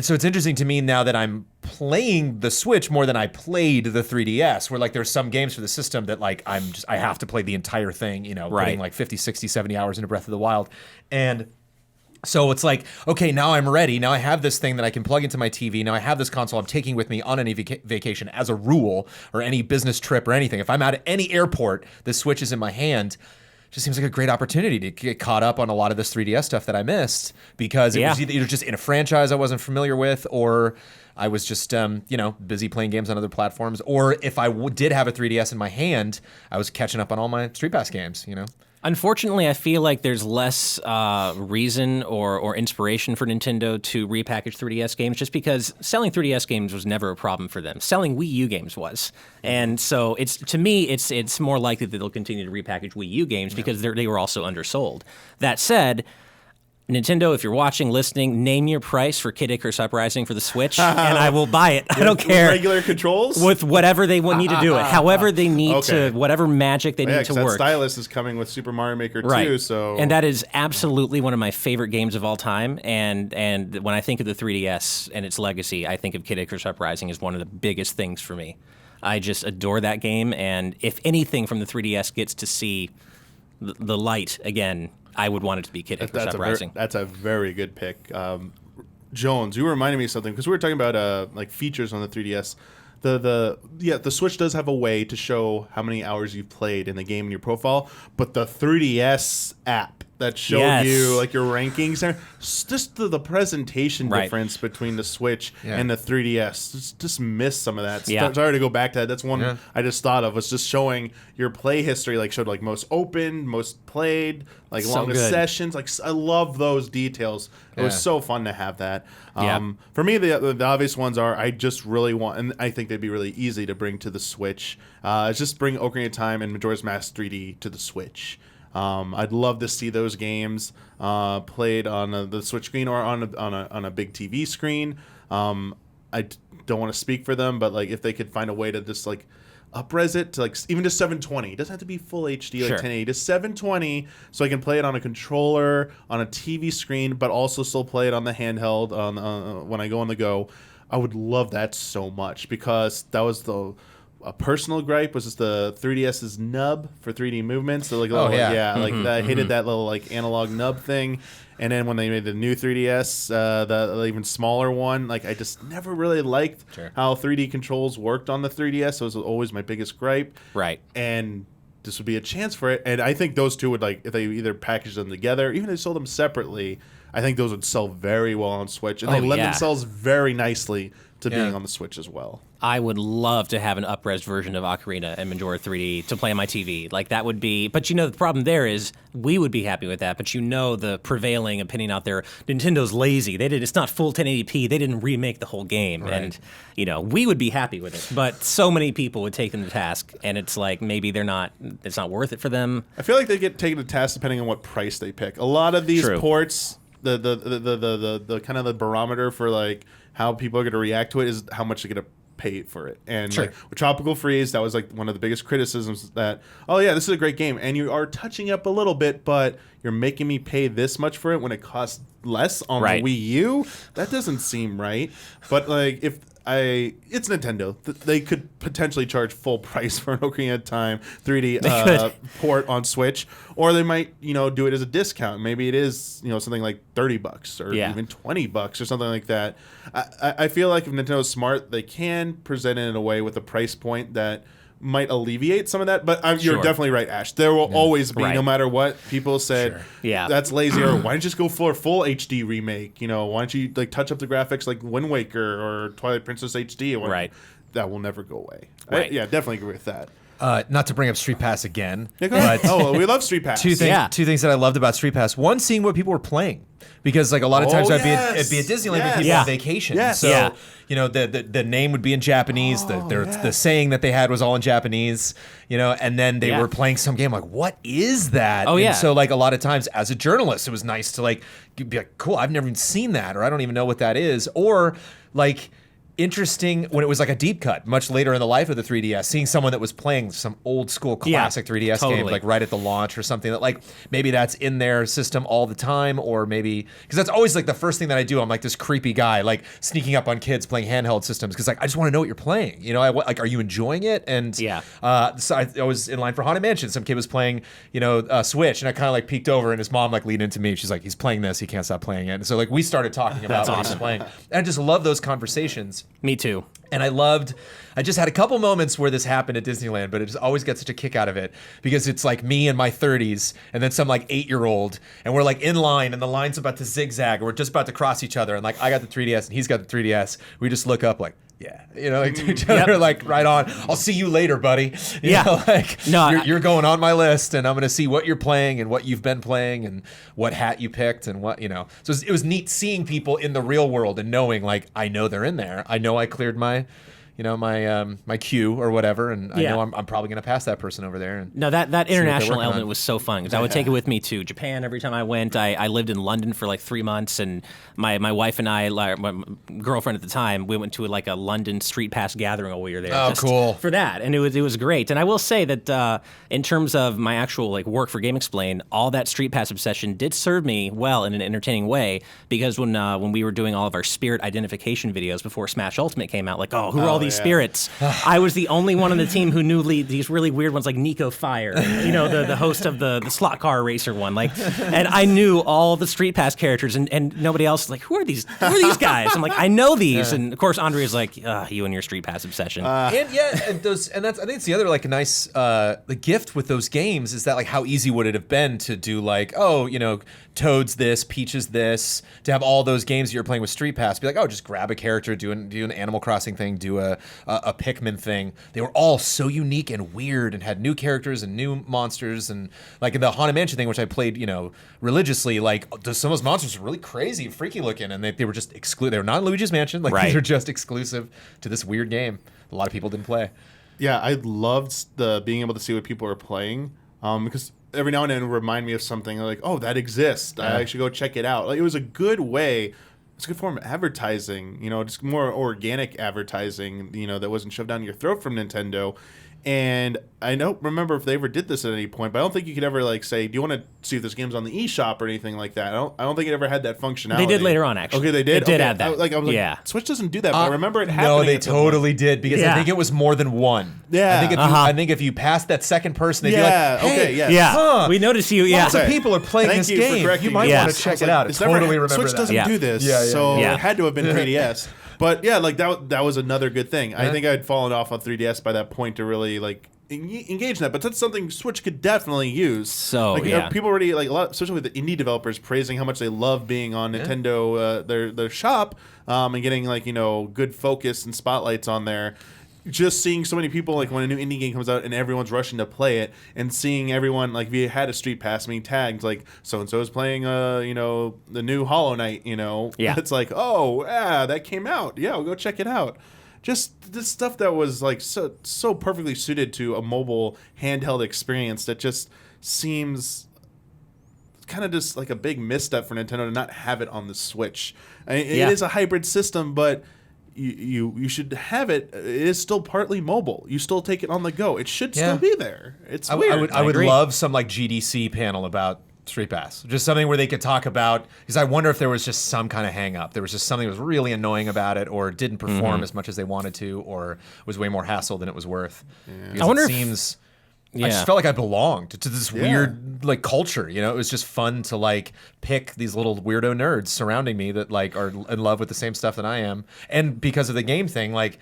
So it's interesting to me now that I'm playing the Switch more than I played the 3DS, where like there's some games for the system that like I have to play the entire thing, putting like 50, 60, 70 hours into Breath of the Wild. And so it's like, okay, now I'm ready. Now I have this thing that I can plug into my TV. Now I have this console I'm taking with me on any vacation as a rule, or any business trip or anything. If I'm at any airport, the Switch is in my hand. Just seems like a great opportunity to get caught up on a lot of this 3DS stuff that I missed, because it was either just in a franchise I wasn't familiar with, or I was just busy playing games on other platforms, or if I did have a 3DS in my hand, I was catching up on all my Street Pass games. Unfortunately, I feel like there's less reason or inspiration for Nintendo to repackage 3DS games, just because selling 3DS games was never a problem for them. Selling Wii U games was. And so to me, it's more likely that they'll continue to repackage Wii U games because they were also undersold. That said, Nintendo, if you're watching, listening, name your price for Kid Icarus Uprising for the Switch, and I will buy it. I don't care. With regular controls? With whatever they need to do it. However they need to, whatever magic they need to work. That stylus is coming with Super Mario Maker 2, so... And that is absolutely one of my favorite games of all time, and when I think of the 3DS and its legacy, I think of Kid Icarus Uprising as one of the biggest things for me. I just adore that game, and if anything from the 3DS gets to see the light again, I would want it to be Kid Icarus Uprising. That's a very good pick. Jones, you reminded me of something, because we were talking about like features on the 3DS. The Switch does have a way to show how many hours you've played in the game in your profile, but the 3DS app that showed you like your rankings, just the presentation difference between the Switch and the 3DS, just missed some of that. Sorry to go back to that. That's one I just thought of, was just showing your play history, like showed like most opened, most played, like longest sessions. Like I love those details. It was so fun to have that. For me, the obvious ones are, I just really want, and I think they'd be really easy to bring to the Switch. It's just bring Ocarina of Time and Majora's Mask 3D to the Switch. I'd love to see those games played on the Switch screen or on a big TV screen. I don't want to speak for them, but like if they could find a way to just like up-res it to like even just 720. It doesn't have to be full HD like 1080. Just 720, so I can play it on a controller, on a TV screen, but also still play it on the handheld when I go on the go. I would love that so much, because that was a personal gripe, was just the 3DS's nub for 3D movements. So like, I hated that little like analog nub thing. And then when they made the new 3DS, the even smaller one, like I just never really liked how 3D controls worked on the 3DS. So it was always my biggest gripe. Right. And this would be a chance for it. And I think those two would, like, if they either packaged them together, even if they sold them separately, I think those would sell very well on Switch. And they lend themselves very nicely to being on the Switch as well. I would love to have an up-res version of Ocarina and Majora 3D to play on my TV. Like, that would be... But, the problem there is we would be happy with that, but the prevailing opinion out there, Nintendo's lazy. It's not full 1080p. They didn't remake the whole game. Right. And, we would be happy with it. But so many people would take them to task, and it's like maybe it's not worth it for them. I feel like they get taken to task depending on what price they pick. A lot of these ports, the kind of the barometer for, like, how people are going to react to it is how much they're going to pay for it. And like, with Tropical Freeze, that was like one of the biggest criticisms, that this is a great game and you are touching up a little bit, but you're making me pay this much for it when it costs less on the Wii U. That doesn't seem right. But like, if it's Nintendo. They could potentially charge full price for an Ocarina of Time 3D port on Switch, or they might, do it as a discount. Maybe it is, something like $30 or even $20 or something like that. I feel like if Nintendo's smart, they can present it in a way with a price point that might alleviate some of that, but you're definitely right, Ash. There will always be, no matter what people said, that's lazy, or why don't you just go for a full HD remake? Why don't you touch up the graphics like Wind Waker or Twilight Princess HD? That will never go away. Right. Definitely agree with that. Not to bring up Street Pass again, but we love Street Pass. Two things that I loved about Street Pass. One, seeing what people were playing, because a lot of times it'd be at Disneyland with people on vacation. So the name would be in Japanese. The saying that they had was all in Japanese. And then they were playing some game. Like, what is that? And so a lot of times as a journalist, it was nice to be like, cool, I've never even seen that, or I don't even know what that is, or interesting when it was like a deep cut much later in the life of the 3DS, seeing someone that was playing some old school classic 3DS game right at the launch, or something that maybe that's in their system all the time, or maybe because that's always the first thing that I do. I'm this creepy guy sneaking up on kids playing handheld systems, because I just want to know what you're playing. Are you enjoying it? And so I was in line for Haunted Mansion. Some kid was playing Switch, and I kind of peeked over, and his mom leaned into me. She's like, he's playing this, he can't stop playing it. And so we started talking about what he's playing, and I just love those conversations. Me too. And I just had a couple moments where this happened at Disneyland, but it just always gets such a kick out of it, because it's me in my 30s and then some 8-year-old, and we're in line, and the line's about to zigzag, and we're just about to cross each other, and I got the 3DS and he's got the 3DS. We just look up to each other, right on. I'll see you later, buddy. You're going on my list, and I'm going to see what you're playing and what you've been playing and what hat you picked and what. So it was neat seeing people in the real world and knowing I know they're in there. I know I cleared my my queue or whatever, and I know I'm probably going to pass that person over there. And that international element was so fun, because I would take it with me to Japan every time I went. I lived in London for 3 months, and my wife and I, my girlfriend at the time, we went to a London Street Pass gathering while we were there. Oh, cool. For that, and it was great. And I will say that in terms of my actual work for GameXplain, all that Street Pass obsession did serve me well in an entertaining way, because when we were doing all of our spirit identification videos before Smash Ultimate came out, who are all these spirits? I was the only one on the team who knew these really weird ones, like Nico Fire, the host of the slot car racer one, and I knew all the Street Pass characters, and nobody else was who are these guys? I'm I know these, and of course Andrea's you and your Street Pass obsession. And that's, I think it's the other nice the gift with those games is that how easy would it have been to do Toad's this, Peach's this, to have all those games that you're playing with Street Pass, be just grab a character, do an Animal Crossing thing, do a Pikmin thing. They were all so unique and weird, and had new characters and new monsters, and the Haunted Mansion thing, which I played religiously, some of those monsters were really crazy, freaky looking, and they were just exclusive. They were not in Luigi's Mansion. These are just exclusive to this weird game a lot of people didn't play. Yeah, I loved being able to see what people are playing, because every now and then it would remind me of something that exists. I should go check it out. It was a good way. It's a good form of advertising, just more organic advertising, that wasn't shoved down your throat from Nintendo. And I don't remember if they ever did this at any point, but I don't think you could ever say, do you want to see if this game's on the eShop or anything like that? I don't think it ever had that functionality. They did later on, actually. Okay, they did? It did add that. I was Switch doesn't do that, but I remember it happening. No, they totally did, because I think it was more than one. Yeah. I think if you passed that second person, they'd be hey, we noticed you. Lots of people are playing this game. You might want to check it out. I totally remember Switch doesn't do this, so it had to have been 3DS. But that was another good thing. I think I'd fallen off on 3DS by that point to really engage in that, but that's something Switch could definitely use. So people already a lot, especially with the indie developers, praising how much they love being on Nintendo their shop, and getting good focus and spotlights on there. Just seeing so many people when a new indie game comes out and everyone's rushing to play it, and seeing everyone if you had a Street Pass being tagged so and so is playing the new Hollow Knight, it's oh yeah, that came out, we'll go check it out. Just this stuff that was so perfectly suited to a mobile handheld experience that just seems kind of just a big misstep for Nintendo to not have it on the Switch. It is a hybrid system, but you should have it. It is still partly mobile. You still take it on the go. It should still be there. It's weird. I would love some GDC panel about Street Pass. Just something where they could talk about, because I wonder if there was just some kind of hang up. There was just something that was really annoying about it, or didn't perform as much as they wanted to, or was way more hassle than it was worth. I wonder I just felt like I belonged to this weird like culture. It was just fun to like pick these little weirdo nerds surrounding me that like are in love with the same stuff that I am. And because of the game thing, like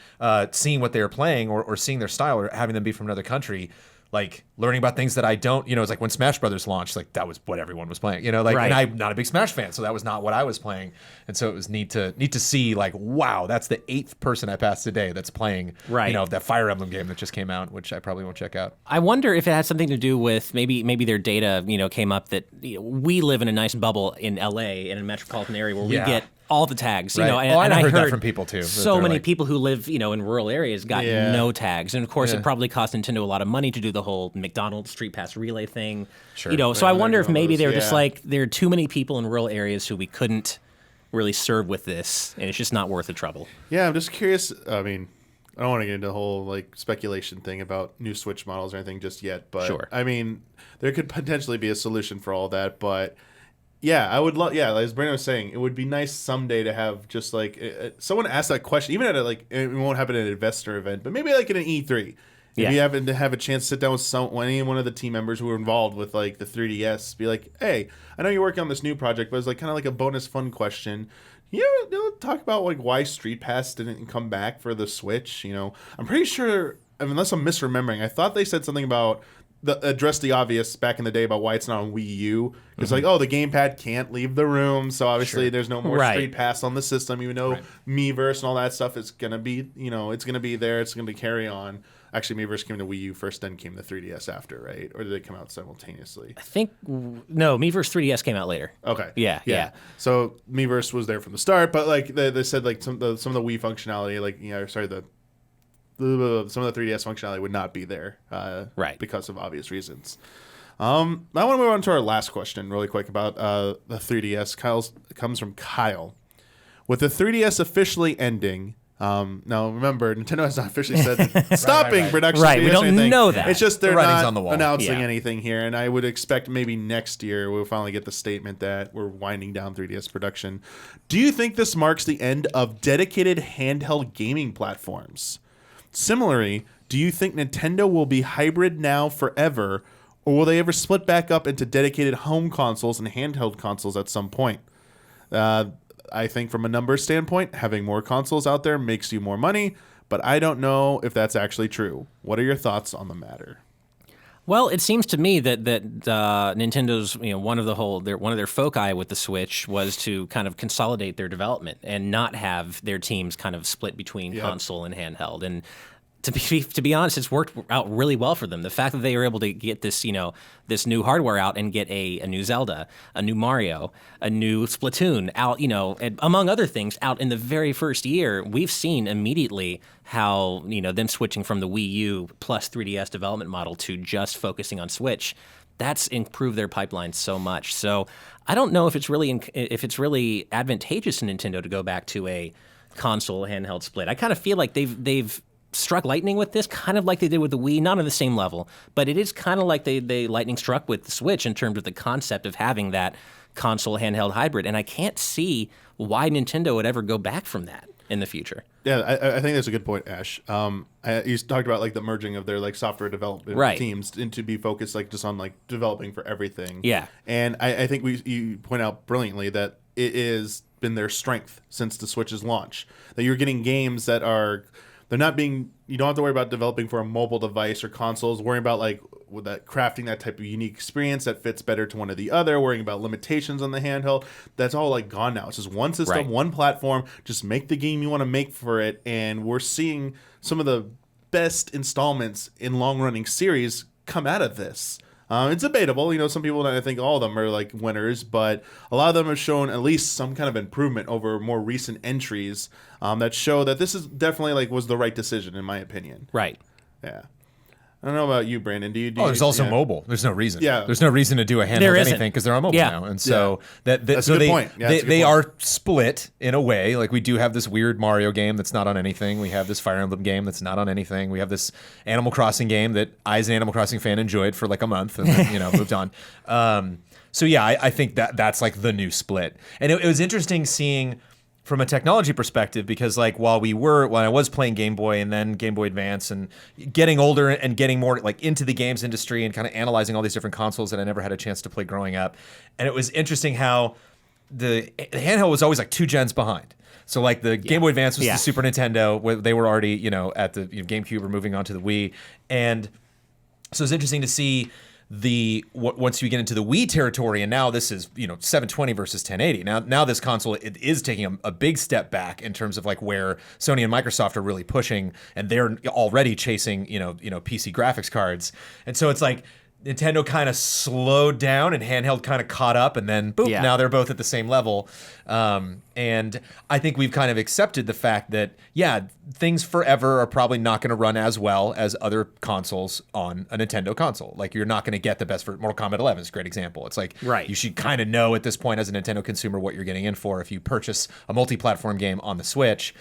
seeing what they were playing or seeing their style or having them be from another country, like learning about things that I don't, it's like when Smash Brothers launched, like that was what everyone was playing, and I'm not a big Smash fan, so that was not what I was playing. And so it was neat to see like, wow, that's the 8th person I passed today that's playing, that Fire Emblem game that just came out, which I probably won't check out. I wonder if it had something to do with maybe their data, came up that we live in a nice bubble in LA in a metropolitan area where we get all the tags, and I heard that from people too. So many people who live, in rural areas got no tags, and of course it probably cost Nintendo a lot of money to do the whole McDonald's Street Pass relay thing. Sure. So I wonder if maybe they're just like there are too many people in rural areas who we couldn't really serve with this, and it's just not worth the trouble. Yeah, I'm just curious. I mean, I don't want to get into the whole like speculation thing about new Switch models or anything just yet, but I mean, there could potentially be a solution for all that, but. Yeah, I would love. Yeah, as Brandon was saying, it would be nice someday to have just like someone ask that question, even at it won't happen at an investor event, but maybe like at an E3. If you happen to have a chance to sit down with any one of the team members who are involved with like the 3DS, be like, hey, I know you're working on this new project, but it's like kind of like a bonus fun question. Talk about like why Street Pass didn't come back for the Switch. I'm pretty sure, unless I'm misremembering, I thought they said something about. Address the obvious back in the day about why it's not on Wii U. It's like, the gamepad can't leave the room, so obviously there's no more Street Pass on the system, even though Miiverse and all that stuff is going to be, it's going to be there, it's going to carry on. Actually, Miiverse came to Wii U first, then came the 3DS after, right? Or did they come out simultaneously? I think, no, Miiverse 3DS came out later. Okay. Yeah. So Miiverse was there from the start, but like they said like some of the Wii functionality, like, some of the 3DS functionality would not be there, because of obvious reasons. I want to move on to our last question really quick about the 3DS. Comes from Kyle. With the 3DS officially ending, now remember, Nintendo has not officially said stopping production. Right, we don't know that. It's just they're writing's not on the wall. announcing anything here, and I would expect maybe next year we'll finally get the statement that we're winding down 3DS production. Do you think this marks the end of dedicated handheld gaming platforms? Similarly, do you think Nintendo will be hybrid now forever, or will they ever split back up into dedicated home consoles and handheld consoles at some point? I think from a numbers standpoint, having more consoles out there makes you more money, but I don't know if that's actually true. What are your thoughts on the matter? Well, it seems to me that Nintendo's one of their foci with the Switch was to kind of consolidate their development and not have their teams kind of split between console and handheld. And to be honest, it's worked out really well for them. The fact that they were able to get this this new hardware out and get a new Zelda, a new Mario, a new Splatoon out, and among other things, out in the very first year, we've seen immediately how them switching from the Wii U plus 3DS development model to just focusing on Switch. That's improved their pipeline so much. So I don't know if it's really advantageous to Nintendo to go back to a console handheld split. I kind of feel like they've struck lightning with this, kind of like they did with the Wii, not on the same level, but it is kind of like they lightning struck with the Switch in terms of the concept of having that console handheld hybrid. And I can't see why Nintendo would ever go back from that in the future. Yeah, I think that's a good point, Ash. You talked about like the merging of their like software development teams into be focused like just on like developing for everything. Yeah, and I think you point out brilliantly that it is been their strength since the Switch's launch. That you're getting games that are. You don't have to worry about developing for a mobile device or consoles, worrying about like with that crafting that type of unique experience that fits better to one or the other, worrying about limitations on the handheld. That's all like gone now. It's just one system, one platform, just make the game you want to make for it. And we're seeing some of the best installments in long running series come out of this. It's debatable. Some people, I think all of them are like winners, but a lot of them have shown at least some kind of improvement over more recent entries that show that this is definitely was the right decision, in my opinion. Right. Yeah. I don't know about you, Brandon. Do you? There's also mobile. There's no reason. Yeah. There's no reason to do a handheld anything because they're on mobile now. And so that's a good point. Yeah, they are split in a way. Like we do have this weird Mario game that's not on anything. We have this Fire Emblem game that's not on anything. We have this Animal Crossing game that I, as an Animal Crossing fan, enjoyed for like a month and then, moved on. So yeah, I think that's like the new split. And it was interesting seeing from a technology perspective, because like when I was playing Game Boy and then Game Boy Advance and getting older and getting more like into the games industry and kind of analyzing all these different consoles that I never had a chance to play growing up. And it was interesting how the handheld was always like 2 gens behind. So like the Game Boy Advance was the Super Nintendo, where they were already, at the GameCube or moving on to the Wii. And so it's interesting to see once you get into the Wii territory, and now this is 720 versus 1080. Now this console it is taking a big step back in terms of like where Sony and Microsoft are really pushing, and they're already chasing PC graphics cards, and so it's like Nintendo kind of slowed down and handheld kind of caught up, and then boom, now they're both at the same level. And I think we've kind of accepted the fact that, things forever are probably not going to run as well as other consoles on a Nintendo console. Like you're not going to get the best for Mortal Kombat 11 is a great example. It's like you should kind of know at this point as a Nintendo consumer what you're getting in for if you purchase a multi-platform game on the Switch.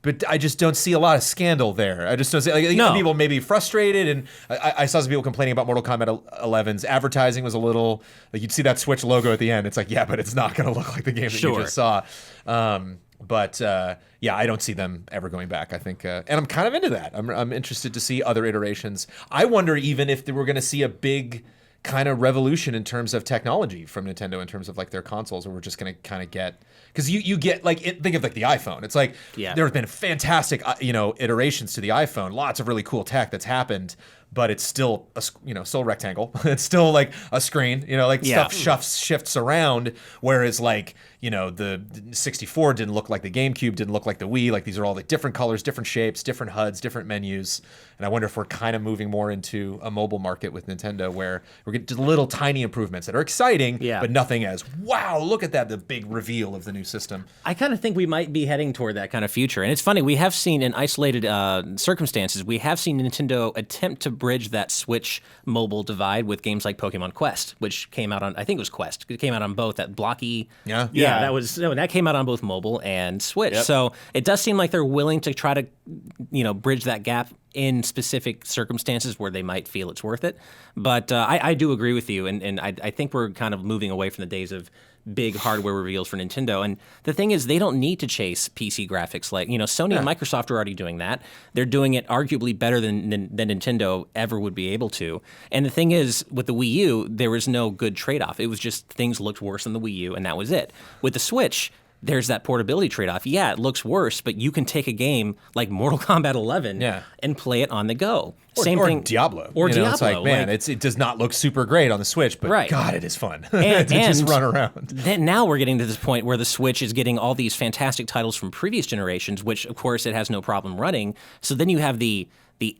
But I just don't see a lot of scandal there. I just don't see people may be frustrated, and I saw some people complaining about Mortal Kombat 11's advertising was a little like you'd see that Switch logo at the end. It's like but it's not going to look like the game that you just saw. But I don't see them ever going back. I think, and I'm kind of into that. I'm interested to see other iterations. I wonder even if we're going to see a big kind of revolution in terms of technology from Nintendo in terms of like their consoles, or we're just going to kind of get, because you get like think of like the iPhone. It's like there have been fantastic iterations to the iPhone, lots of really cool tech that's happened, but it's still still a rectangle. It's still like a screen, stuff shifts around, whereas like the 64 didn't look like the GameCube, didn't look like the Wii. Like these are all the different colors, different shapes, different HUDs, different menus. And I wonder if we're kind of moving more into a mobile market with Nintendo where we're getting little tiny improvements that are exciting, but nothing as, wow, look at that, the big reveal of the new system. I kind of think we might be heading toward that kind of future. And it's funny, we have seen in isolated circumstances, we have seen Nintendo attempt to bridge that Switch mobile divide with games like Pokemon Quest, which came out on, I think it was Quest. It came out on both, that blocky. Yeah, that came out on both mobile and Switch. Yep. So it does seem like they're willing to try to, bridge that gap in specific circumstances where they might feel it's worth it. But I do agree with you, and I think we're kind of moving away from the days of big hardware reveals for Nintendo. And the thing is, they don't need to chase PC graphics. Like, Sony and Microsoft are already doing that. They're doing it arguably better than Nintendo ever would be able to. And the thing is, with the Wii U, there was no good trade-off. It was just things looked worse on the Wii U, and that was it. With the Switch, there's that portability trade-off. Yeah, it looks worse, but you can take a game like Mortal Kombat 11 and play it on the go. Same thing. Diablo. Or Diablo. It's like, man, it does not look super great on the Switch, but God, it is fun to just run around. Then now we're getting to this point where the Switch is getting all these fantastic titles from previous generations, which, of course, it has no problem running. So then you have the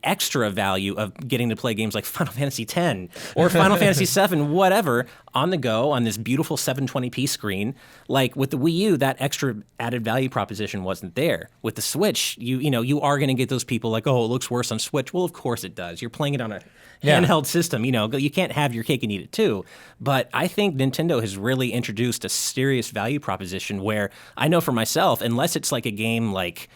extra value of getting to play games like Final Fantasy X or Final Fantasy VII, whatever, on the go on this beautiful 720p screen. Like with the Wii U, that extra added value proposition wasn't there. With the Switch, you are going to get those people like, oh, it looks worse on Switch. Well, of course it does. You're playing it on a handheld system. You can't have your cake and eat it too. But I think Nintendo has really introduced a serious value proposition where I know for myself, unless it's like a game like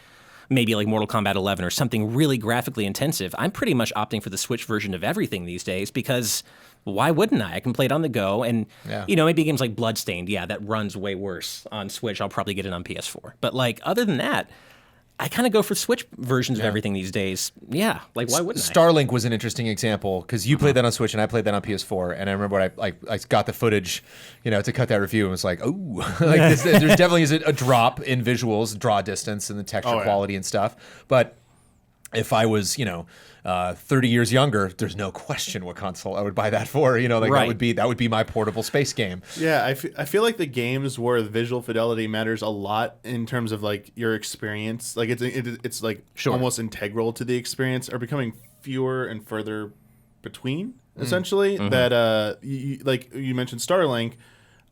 maybe like Mortal Kombat 11 or something really graphically intensive, I'm pretty much opting for the Switch version of everything these days because why wouldn't I? I can play it on the go, and maybe games like Bloodstained, that runs way worse on Switch. I'll probably get it on PS4. But like other than that, I kind of go for Switch versions of everything these days. Yeah, like why wouldn't I? Starlink was an interesting example because you played that on Switch and I played that on PS4. And I remember when I got the footage, to cut that review, and was like, oh, there definitely is a drop in visuals, draw distance, and the texture quality and stuff. But if I was, 30 years younger, there's no question what console I would buy that for. That would be my portable space game. Yeah, I feel like the games where the visual fidelity matters a lot in terms of like your experience, like it's like almost integral to the experience, are becoming fewer and further between. Essentially, that like you mentioned Starlink.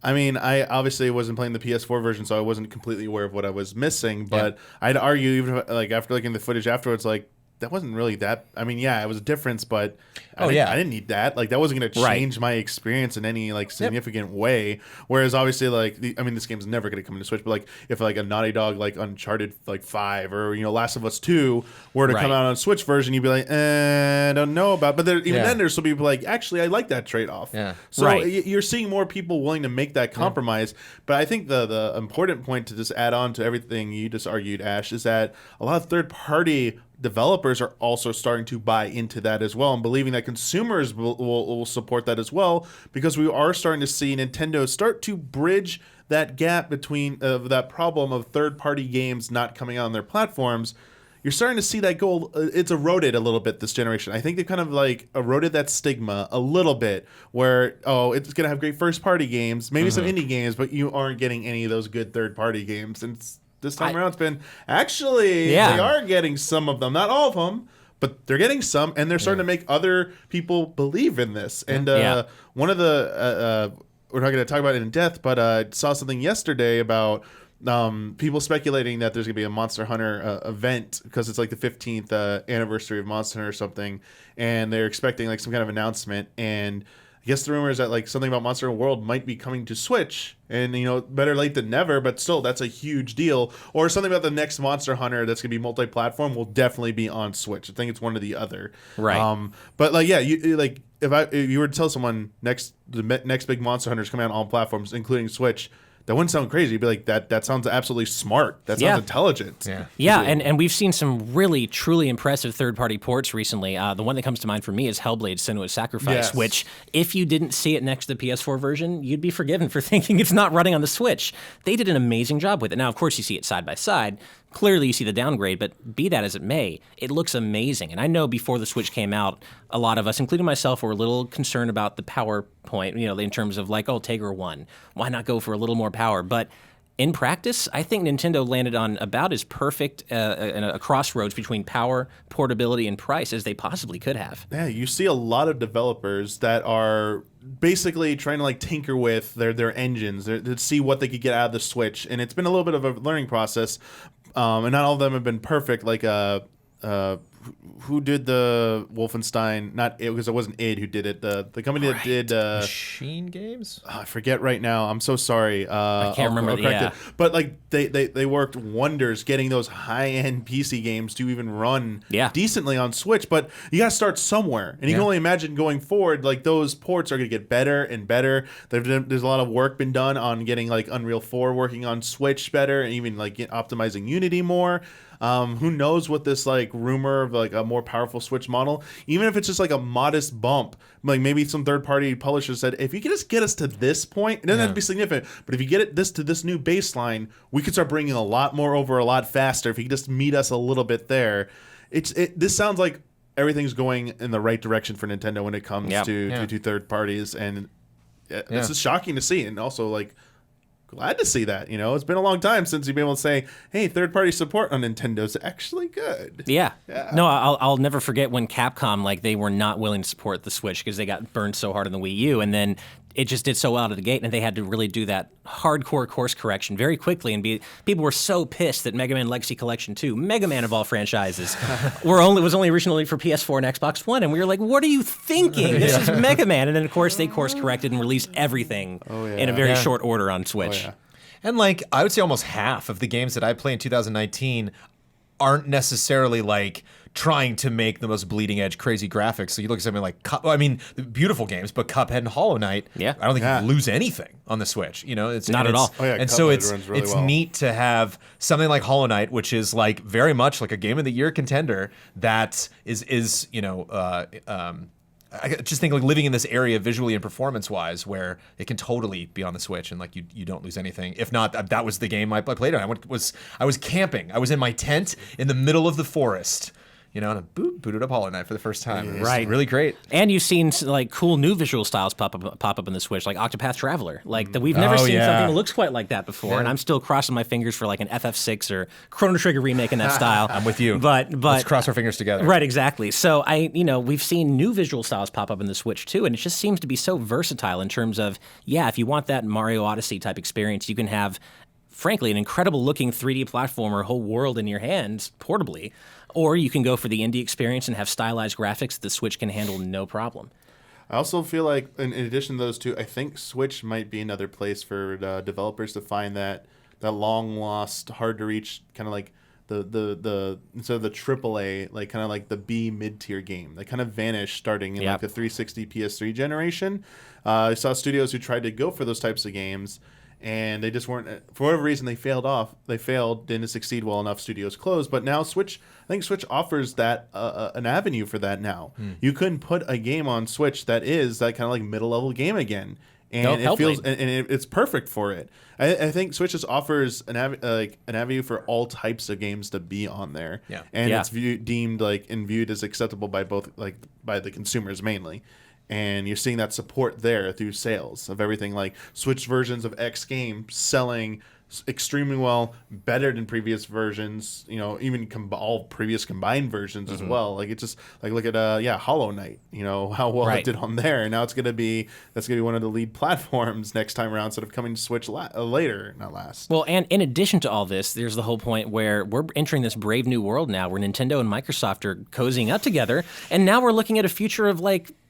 I mean, I obviously wasn't playing the PS4 version, so I wasn't completely aware of what I was missing. But I'd argue, even if, like after looking at the footage afterwards, like that wasn't really that. I mean, yeah, it was a difference, but I didn't need that. Like, that wasn't going to change my experience in any like significant way. Whereas obviously, like, this game's never going to come into Switch. But like, if like a Naughty Dog like Uncharted like 5 or Last of Us 2 were to come out on a Switch version, you'd be like, I don't know about. But then there's some people like, actually, I like that trade off. Yeah. So you're seeing more people willing to make that compromise. But I think the important point to just add on to everything you just argued, Ash, is that a lot of third party developers are also starting to buy into that as well, and believing that consumers will support that as well, because we are starting to see Nintendo start to bridge that gap between that problem of third-party games not coming out on their platforms. You're starting to see that goal. It's eroded a little bit this generation. I think they kind of like eroded that stigma a little bit, where it's going to have great first-party games, maybe some indie games, but you aren't getting any of those good third-party games. And this time around, it's been they are getting some of them, not all of them, but they're getting some, and they're starting to make other people believe in this. And one of the we're not going to talk about it in depth, but I saw something yesterday about people speculating that there's going to be a Monster Hunter event because it's like the 15th anniversary of Monster Hunter or something, and they're expecting like some kind of announcement. And I guess the rumor is that like something about Monster Hunter World might be coming to Switch, and better late than never, but still that's a huge deal. Or something about the next Monster Hunter that's gonna be multi-platform will definitely be on Switch. I think it's one or the other. Right. But like if you were to tell someone the next big Monster Hunter is coming out on all platforms, including Switch, that wouldn't sound crazy. You'd be like, that sounds absolutely smart. That sounds intelligent. Yeah, and we've seen some really, truly impressive third-party ports recently. The one that comes to mind for me is Hellblade: Senua's Sacrifice, which, if you didn't see it next to the PS4 version, you'd be forgiven for thinking it's not running on the Switch. They did an amazing job with it. Now, of course, you see it side by side. Clearly, you see the downgrade, but be that as it may, it looks amazing. And I know before the Switch came out, a lot of us, including myself, were a little concerned about the power point, in terms of like, Tegra 1. Why not go for a little more power? But in practice, I think Nintendo landed on about as perfect a crossroads between power, portability, and price as they possibly could have. Yeah, you see a lot of developers that are basically trying to like tinker with their engines to see what they could get out of the Switch, and it's been a little bit of a learning process. And not all of them have been perfect. Like, who did the Wolfenstein? Not it, because it wasn't id who did it. The company that did Machine Games. I forget right now. I'm so sorry. I can't remember. It. But like they worked wonders getting those high end PC games to even run decently on Switch. But you got to start somewhere, and you can only imagine going forward. Like those ports are going to get better and better. There's a lot of work been done on getting like Unreal 4 working on Switch better, and even like optimizing Unity more. Who knows what this like rumor of like a more powerful Switch model, even if it's just like a modest bump, like maybe some third-party publishers said, if you can just get us to this point, it doesn't have to be significant, but if you get this to this new baseline, we could start bringing a lot more over a lot faster. If you could just meet us a little bit there, this sounds like everything's going in the right direction for Nintendo when it comes to third parties, and this is shocking to see, and also like glad to see that. It's been a long time since you've been able to say, hey, third-party support on Nintendo's actually good. Yeah. No, I'll never forget when Capcom, like, they were not willing to support the Switch because they got burned so hard on the Wii U, and then it just did so well out of the gate, and they had to really do that hardcore course correction very quickly, and people were so pissed that Mega Man Legacy Collection 2, Mega Man of all franchises, was only originally for PS4 and Xbox One, and we were like, what are you thinking? This is Mega Man. And then, of course, they course corrected and released everything in a very short order on Switch. And like, I would say almost half of the games that I play in 2019 aren't necessarily like trying to make the most bleeding edge crazy graphics. So you look at something like beautiful games, but Cuphead and Hollow Knight, I don't think you lose anything on the Switch. It's not at all. And so it's neat to have something like Hollow Knight, which is like very much like a Game of the Year contender that is I just think like living in this area visually and performance-wise where it can totally be on the Switch and like you don't lose anything. If not, that was the game I played on. I was camping. I was in my tent in the middle of the forest. And I booted up Hollow Knight for the first time. Right. Really great. And you've seen like cool new visual styles pop up in the Switch, like Octopath Traveler. Like we've never seen something that looks quite like that before. And I'm still crossing my fingers for like an FF6 or Chrono Trigger remake in that style. I'm with you. But let's cross our fingers together. Right, exactly. So we've seen new visual styles pop up in the Switch too, and it just seems to be so versatile in terms of, if you want that Mario Odyssey type experience, you can have, frankly, an incredible looking 3D platformer, whole world in your hands portably. Or you can go for the indie experience and have stylized graphics that the Switch can handle no problem. I also feel like, in addition to those two, I think Switch might be another place for developers to find that long lost, hard to reach kind of like the instead of the AAA, like kind of like the B mid-tier game that kind of vanished starting in like the 360 PS3 generation. I saw studios who tried to go for those types of games, and they just weren't, for whatever reason, they failed, didn't succeed well enough, studios closed. But now I think Switch offers that an avenue for that now. You can put a game on Switch that is that kind of like middle-level game again. And it feels, and it's perfect for it. I think Switch just offers an avenue for all types of games to be on there, and it's deemed and viewed as acceptable by both by the consumers mainly. And you're seeing that support there through sales of everything, like Switch versions of X game selling extremely well, better than previous versions, even all previous combined versions as well. Like it's just like, look at Hollow Knight, how well it did on there. And now that's gonna be one of the lead platforms next time around, instead of coming to Switch later, not last. Well, and in addition to all this, there's the whole point where we're entering this brave new world now, where Nintendo and Microsoft are cozying up together, and now we're looking at a future of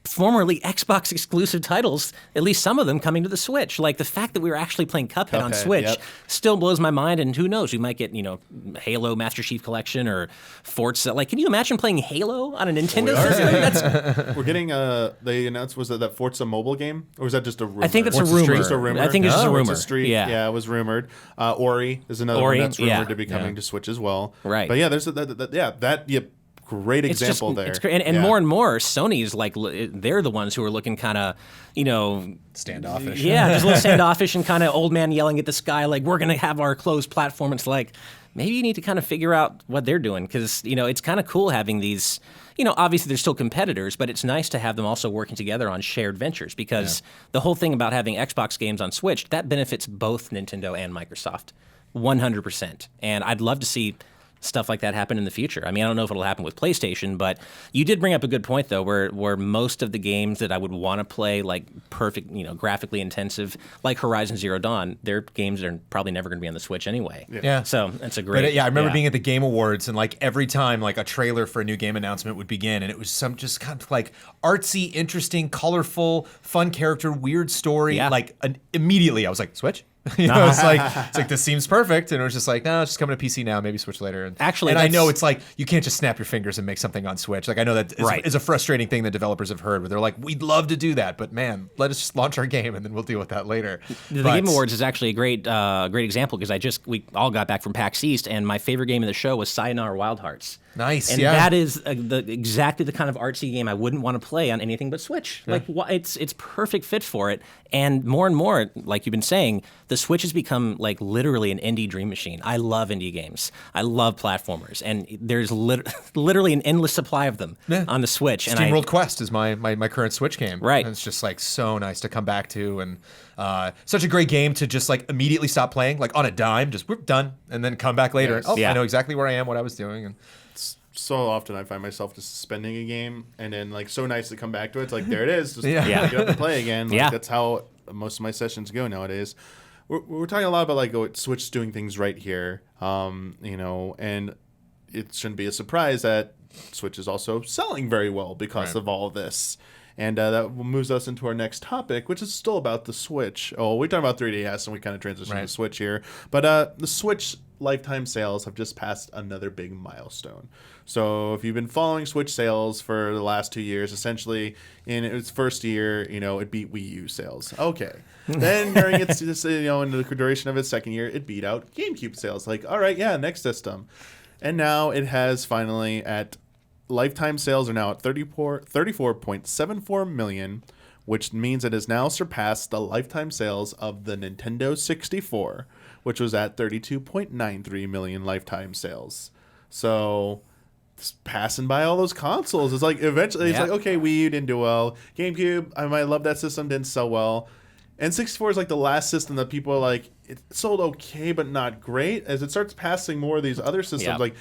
formerly Xbox exclusive titles, at least some of them coming to the Switch. Like the fact that we were actually playing Cuphead on Switch still blows my mind, and who knows, we might get, Halo Master Chief Collection or Forza. Can you imagine playing Halo on a Nintendo system? We're getting they announced, was that Forza mobile game, or was that just a rumor? I think it's a rumor. Just a rumor. I think it's just a rumor. Forza Street, yeah, it was rumored. Ori is another one that's rumored to be coming to Switch as well. Right. But yeah, there's great example there. It's great. And more and more, Sony's they're the ones who are looking kind of, standoffish. Yeah, just a little standoffish and kind of old man yelling at the sky, like, we're going to have our closed platform. It's like, maybe you need to kind of figure out what they're doing, because, it's kind of cool having these, obviously they're still competitors, but it's nice to have them also working together on shared ventures, because the whole thing about having Xbox games on Switch, that benefits both Nintendo and Microsoft 100%. And I'd love to see stuff like that happen in the future. I mean, I don't know if it'll happen with PlayStation, but you did bring up a good point, though, where most of the games that I would want to play, perfect, graphically intensive, like Horizon Zero Dawn, their games are probably never going to be on the Switch anyway. Yeah. So that's a great... I remember being at the Game Awards, and every time a trailer for a new game announcement would begin, and it was some just kind of artsy, interesting, colorful, fun character, weird story. Yeah. Immediately I was like, Switch? It's like this seems perfect, and it was just like, no, it's just coming to PC now, maybe Switch later. And I know it's you can't just snap your fingers and make something on Switch. I know that is a frustrating thing that developers have heard, where they're like, we'd love to do that, but man, let us just launch our game and then we'll deal with that later. The Game Awards is actually a great example, because we all got back from PAX East, and my favorite game of the show was Sayonara Wild Hearts. Nice, and that is exactly the kind of artsy game I wouldn't want to play on anything but Switch. Yeah. It's perfect fit for it. And more, like you've been saying, the Switch has become literally an indie dream machine. I love indie games. I love platformers, and there's literally an endless supply of them on the Switch. SteamWorld Quest is my current Switch game. Right. And it's just so nice to come back to, and such a great game to just immediately stop playing, on a dime, just we're done, and then come back later. Yes. And, I know exactly where I am, what I was doing, and so often I find myself just suspending a game, and then so nice to come back to it. It's there it is. Just pick it up and play again. That's how most of my sessions go nowadays. We're talking a lot about Switch doing things right here, and it shouldn't be a surprise that Switch is also selling very well because of all of this. And that moves us into our next topic, which is still about the Switch. Oh, we talked about 3DS, and we kind of transitioned to Switch here. But the Switch lifetime sales have just passed another big milestone. So if you've been following Switch sales for the last 2 years, essentially in its first year, it beat Wii U sales. Okay. Then during its, in the duration of its second year, it beat out GameCube sales. All right, next system. And now it has finally lifetime sales are now at 34.74 million, which means it has now surpassed the lifetime sales of the Nintendo 64, which was at 32.93 million lifetime sales. So it's passing by all those consoles. It's eventually it's okay, Wii U didn't do well. GameCube, I might love that system, didn't sell well. And 64 is the last system that people are it sold okay but not great. As it starts passing more of these other systems,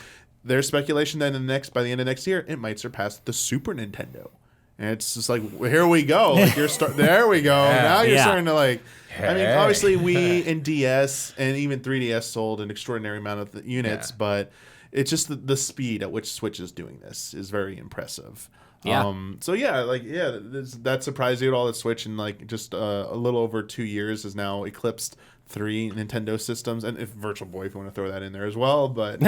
there's speculation that by the end of next year, it might surpass the Super Nintendo. And it's just here we go. There we go. Now you're starting to I mean, obviously Wii and DS and even 3DS sold an extraordinary amount of units, but it's just the speed at which Switch is doing this is very impressive. Yeah. That surprised you at all that Switch in like just a little over 2 years has now eclipsed 3 Nintendo systems, and if Virtual Boy, if you want to throw that in there as well, but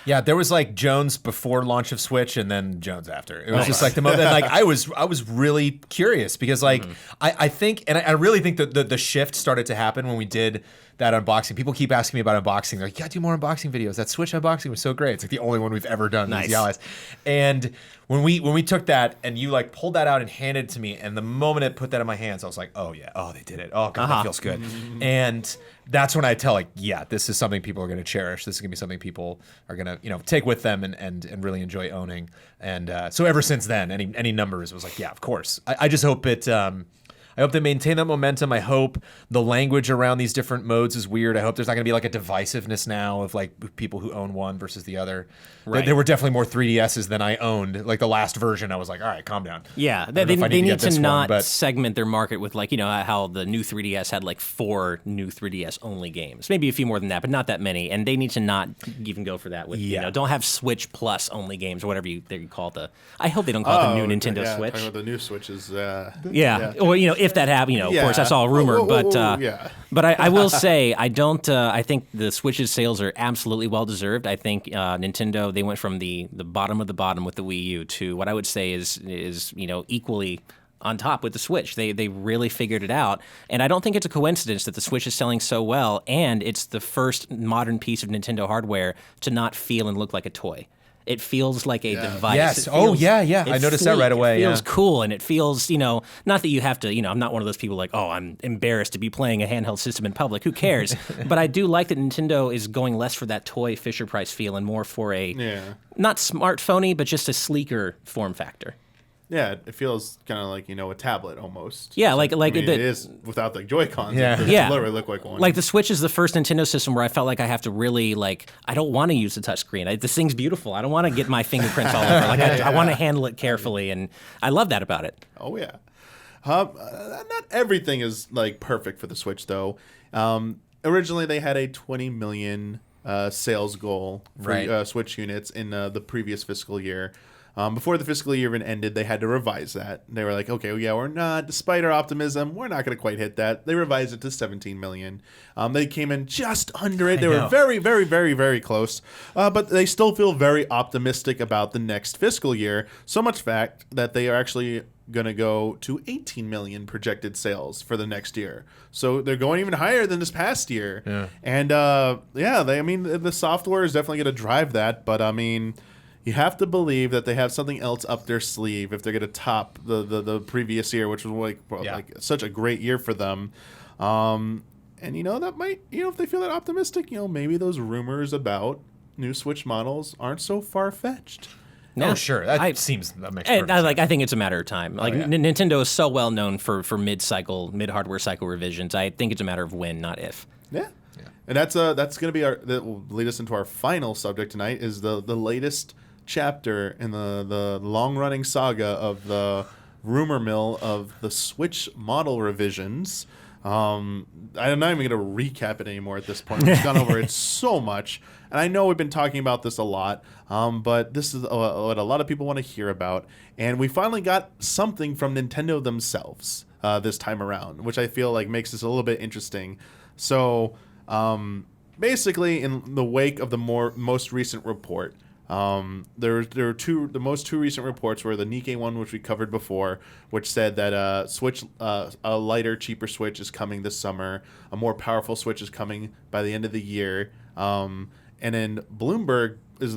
yeah, there was like Jones before launch of Switch, and then Jones after. It was just like the moment. Like I was really curious because like I think, and I really think that the shift started to happen when we did that unboxing. People keep asking me about unboxing. They're like, "Yeah, do more unboxing videos." That Switch unboxing was so great. It's like the only one we've ever done. Nice. These allies. And when we took that and you like pulled that out and handed it to me, and the moment it put that in my hands, I was like, "Oh yeah, oh they did it. Oh god, that feels good." And that's when I tell like, yeah, this is something people are going to cherish. This is going to be something people are going to take with them and really enjoy owning. And so ever since then, any numbers was like, yeah, of course. I just hope it. I hope they maintain that momentum. I hope the language around these different modes is weird. I hope there's not going to be like a divisiveness now of like people who own one versus the other. Right. There were definitely more 3DSs than I owned. Like the last version, I was like, all right, calm down. Yeah, they need to not segment their market with like, how the new 3DS had like 4 new 3DS only games. Maybe a few more than that, but not that many. And they need to not even go for that with, don't have Switch Plus only games or whatever you call it. I hope they don't call it the new Nintendo Switch. Talking about the new Switches. Yeah. Or, if that happened, of course, that's all rumor. But I will say, I don't. I think the Switch's sales are absolutely well deserved. I think Nintendo, they went from the bottom of the bottom with the Wii U to what I would say is equally on top with the Switch. They really figured it out, and I don't think it's a coincidence that the Switch is selling so well, and it's the first modern piece of Nintendo hardware to not feel and look like a toy. It feels like a device. Yes. I noticed that right away. It feels cool, and it feels, not that you have to, I'm not one of those people like, oh, I'm embarrassed to be playing a handheld system in public. Who cares? But I do like that Nintendo is going less for that toy Fisher-Price feel and more for a, not smartphony, but just a sleeker form factor. Yeah, it feels kind of like, a tablet almost. Yeah, it is without the Joy-Cons. Yeah. It literally look like one. Like the Switch is the first Nintendo system where I felt like I have to really, I don't want to use the touchscreen. This thing's beautiful. I don't want to get my fingerprints all over. I want to handle it carefully, and I love that about it. Oh, yeah. Not everything is, perfect for the Switch, though. Originally, they had a 20 million sales goal for Switch units in the previous fiscal year. Before the fiscal year even ended, they had to revise that. They were like, okay, we're not, despite our optimism, we're not going to quite hit that. They revised it to 17 million. They came in just under it. They were very, very, very, very close. But they still feel very optimistic about the next fiscal year. So much fact that they are actually going to go to 18 million projected sales for the next year. So they're going even higher than this past year. Yeah. And the software is definitely going to drive that. But you have to believe that they have something else up their sleeve if they're going to top the previous year, which was like such a great year for them. And that might, if they feel that optimistic, maybe those rumors about new Switch models aren't so far-fetched. No, oh, sure. That seems that makes perfect sense. I think it's a matter of time. Nintendo is so well known for mid-hardware cycle revisions. I think it's a matter of when, not if. Yeah. And that's going to be that will lead us into our final subject tonight, is the latest chapter in the long-running saga of the rumor mill of the Switch model revisions. I'm not even going to recap it anymore at this point. We've gone over it so much, and I know we've been talking about this a lot, but this is what a lot of people want to hear about, and we finally got something from Nintendo themselves this time around, which I feel like makes this a little bit interesting. So basically, in the wake of the most recent report, there were the most recent reports were the Nikkei one, which we covered before, which said that a lighter, cheaper Switch is coming this summer. A more powerful Switch is coming by the end of the year. And then Bloomberg is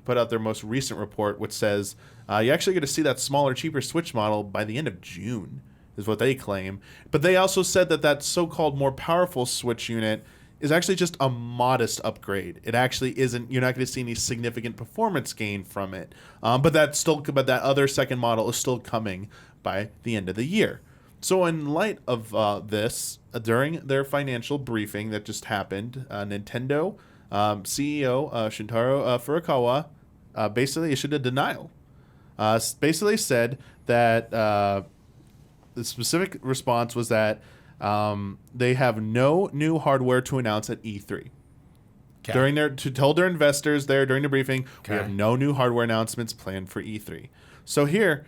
put out their most recent report, which says you're actually going to see that smaller, cheaper Switch model by the end of June, is what they claim. But they also said that so-called more powerful Switch unit is actually just a modest upgrade. It actually isn't. You're not going to see any significant performance gain from it. But that other second model is still coming by the end of the year. So in light of this, during their financial briefing that just happened, Nintendo CEO Shintaro Furukawa basically issued a denial. Basically said that the specific response was that they have no new hardware to announce at E3. told their investors there during the briefing, we have no new hardware announcements planned for E3. So here,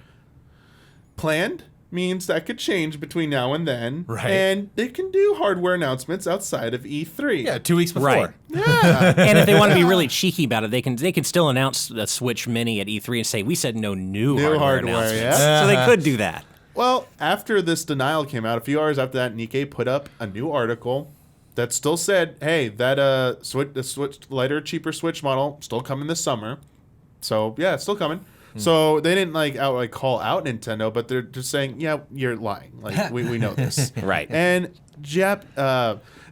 planned means that could change between now and then. Right. And they can do hardware announcements outside of E3. Yeah, 2 weeks before. Right. Yeah. And if they want to be really cheeky about it, they can still announce the Switch Mini at E3 and say, we said no new hardware announcements. Yeah. So they could do that. Well, after this denial came out, a few hours after that, Nikkei put up a new article that still said, hey, that the Switch lighter, cheaper Switch model still coming this summer. So, yeah, it's still coming. So they didn't outright call out Nintendo, but they're just saying, yeah, you're lying. Like we know this. Right. And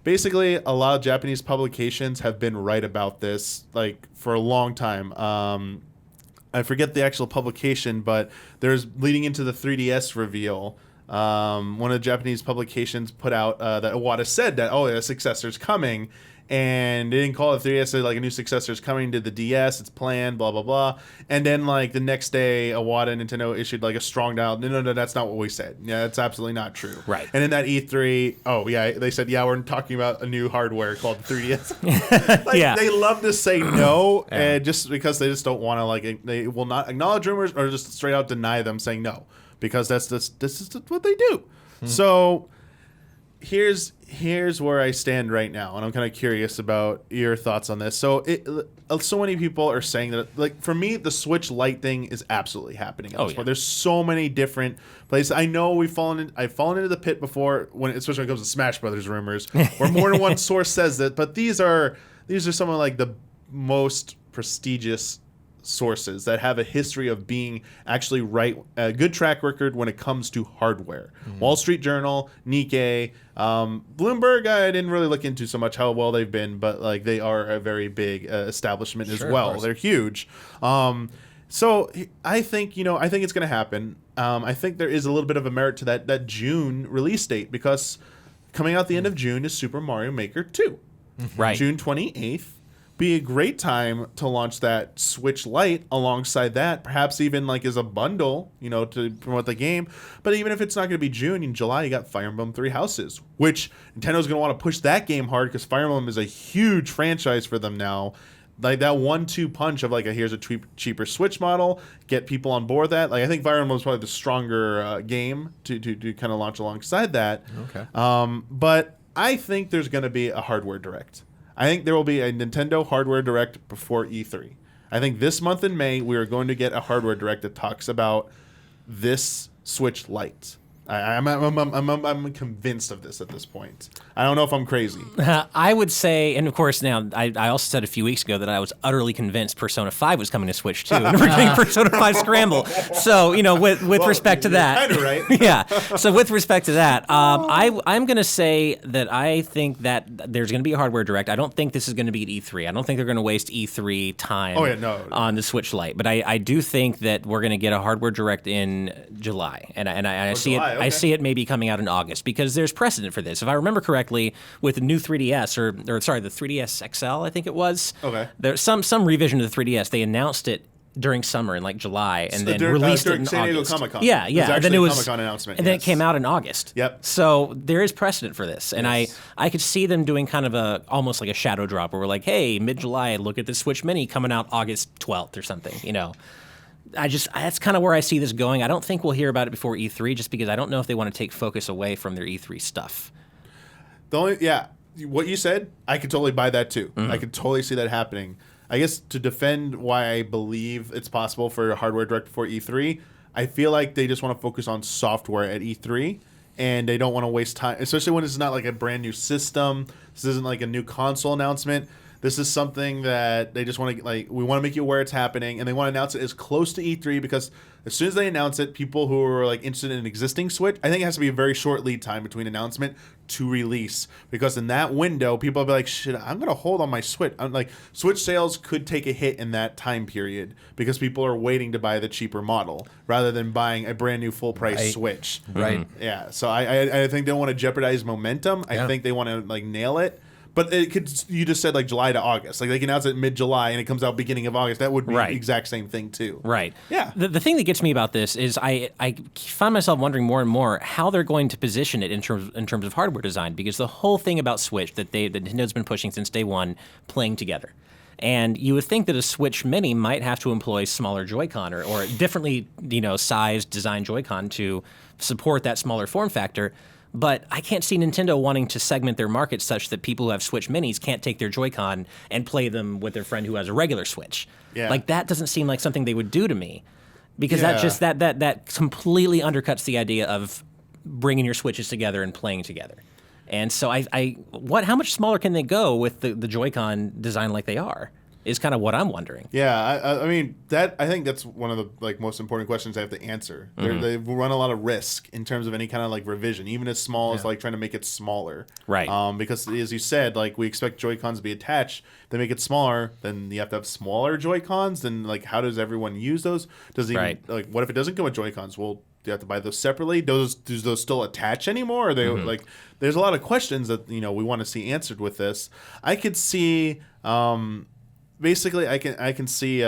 basically a lot of Japanese publications have been right about this for a long time. I forget the actual publication, but there's leading into the 3DS reveal. One of the Japanese publications put out that Iwata said that, the successor's coming. And they didn't call it 3DS, said a new successor is coming to the DS, it's planned, blah, blah, blah. And then the next day, Iwata and Nintendo issued a strong denial. No, that's not what we said. Yeah, that's absolutely not true. Right. And in that E3, they said, we're talking about a new hardware called the 3DS. They love to say no, and just because they just don't want to, they will not acknowledge rumors or just straight out deny them saying no, because this is what they do. So here's where I stand right now, and I'm kind of curious about your thoughts on this. So so many people are saying that, for me, the Switch Lite thing is absolutely happening at this point. There's so many different places. I know I've fallen into the pit before, especially when it comes to Smash Brothers rumors, where more than one source says that. But these are some of the most prestigious sources that have a history of being actually a good track record when it comes to hardware. Wall Street Journal, Nikkei, Bloomberg, I didn't really look into so much how well they've been, but they are a very big establishment as well. They're huge. So I think it's going to happen. I think there is a little bit of a merit to that June release date, because coming out the end of June is Super Mario Maker 2. Right. June 28th. Be a great time to launch that Switch Lite alongside that, perhaps even as a bundle, to promote the game. But even if it's not going to be June, in July you got Fire Emblem Three Houses, which Nintendo's going to want to push that game hard because Fire Emblem is a huge franchise for them now. That 1-2 punch of here's a cheaper Switch model, get people on board that. I think Fire Emblem is probably the stronger game to kind of launch alongside that. Okay. But I think there's going to be a hardware direct. I think there will be a Nintendo hardware direct before E3. I think this month in May, we are going to get a hardware direct that talks about this Switch Lite. I'm convinced of this at this point. I don't know if I'm crazy. I would say, and of course now, I also said a few weeks ago that I was utterly convinced Persona 5 was coming to Switch too, and we're getting Persona 5 Scramble. So, with respect to that. Kind of right. Yeah. So with respect to that, I'm going to say that I think that there's going to be a hardware direct. I don't think this is going to be at E3. I don't think they're going to waste E3 time on the Switch Lite. But I do think that we're going to get a hardware direct in July. And I see July, it. I see it maybe coming out in August, because there's precedent for this. If I remember correctly, with the new 3DS, the 3DS XL, I think it was. Okay. There's some revision of the 3DS. They announced it during summer in July, and then released it in San Diego August. Comic-Con. Yeah. Then it was Comic-Con announcement. And then it came out in August. Yep. So there is precedent for this, and I could see them doing kind of almost like a shadow drop, where we're like, hey, mid-July, look at the Switch Mini coming out August 12th or something. That's kind of where I see this going. I don't think we'll hear about it before E3, just because I don't know if they want to take focus away from their E3 stuff. What you said, I could totally buy that too. I could totally see that happening. I guess to defend why I believe it's possible for a hardware direct before E3, I feel like they just want to focus on software at E3, and they don't want to waste time, especially when it's not a brand new system. This isn't a new console announcement. This is something that they just want to, we want to make you aware it's happening, and they want to announce it as close to E3, because as soon as they announce it, people who are interested in an existing Switch, I think it has to be a very short lead time between announcement to release, because in that window, people will be like, shit, I'm going to hold on my Switch. Switch sales could take a hit in that time period, because people are waiting to buy the cheaper model rather than buying a brand new full price Switch. Right. Yeah. So I think they don't want to jeopardize momentum. I think they want to nail it. But it could. You just said like July to August. Like they can announce it mid-July and it comes out beginning of August. That would be the exact same thing too. Right. Yeah. The thing that gets me about this is I find myself wondering more and more how they're going to position it in terms of hardware design, because the whole thing about Switch that Nintendo's been pushing since day one, playing together. And you would think that a Switch Mini might have to employ smaller Joy-Con or differently, sized, designed Joy-Con to support that smaller form factor. But I can't see Nintendo wanting to segment their market such that people who have Switch Minis can't take their Joy-Con and play them with their friend who has a regular Switch. Yeah. Like, that doesn't seem like something they would do to me. Because that completely undercuts the idea of bringing your Switches together and playing together. And so how much smaller can they go with the Joy-Con design like they are? Is kind of what I'm wondering. Yeah, I mean I think that's one of the most important questions I have to answer. They run a lot of risk in terms of any kind of revision, even as small as trying to make it smaller. Right. Because as you said, we expect Joy-Cons to be attached. They make it smaller, then you have to have smaller Joy-Cons. Then how does everyone use those? Does even what if it doesn't come with Joy-Cons? Well, do you have to buy those separately? Do those still attach anymore? Or they there's a lot of questions that we want to see answered with this. I could see. Basically, I can see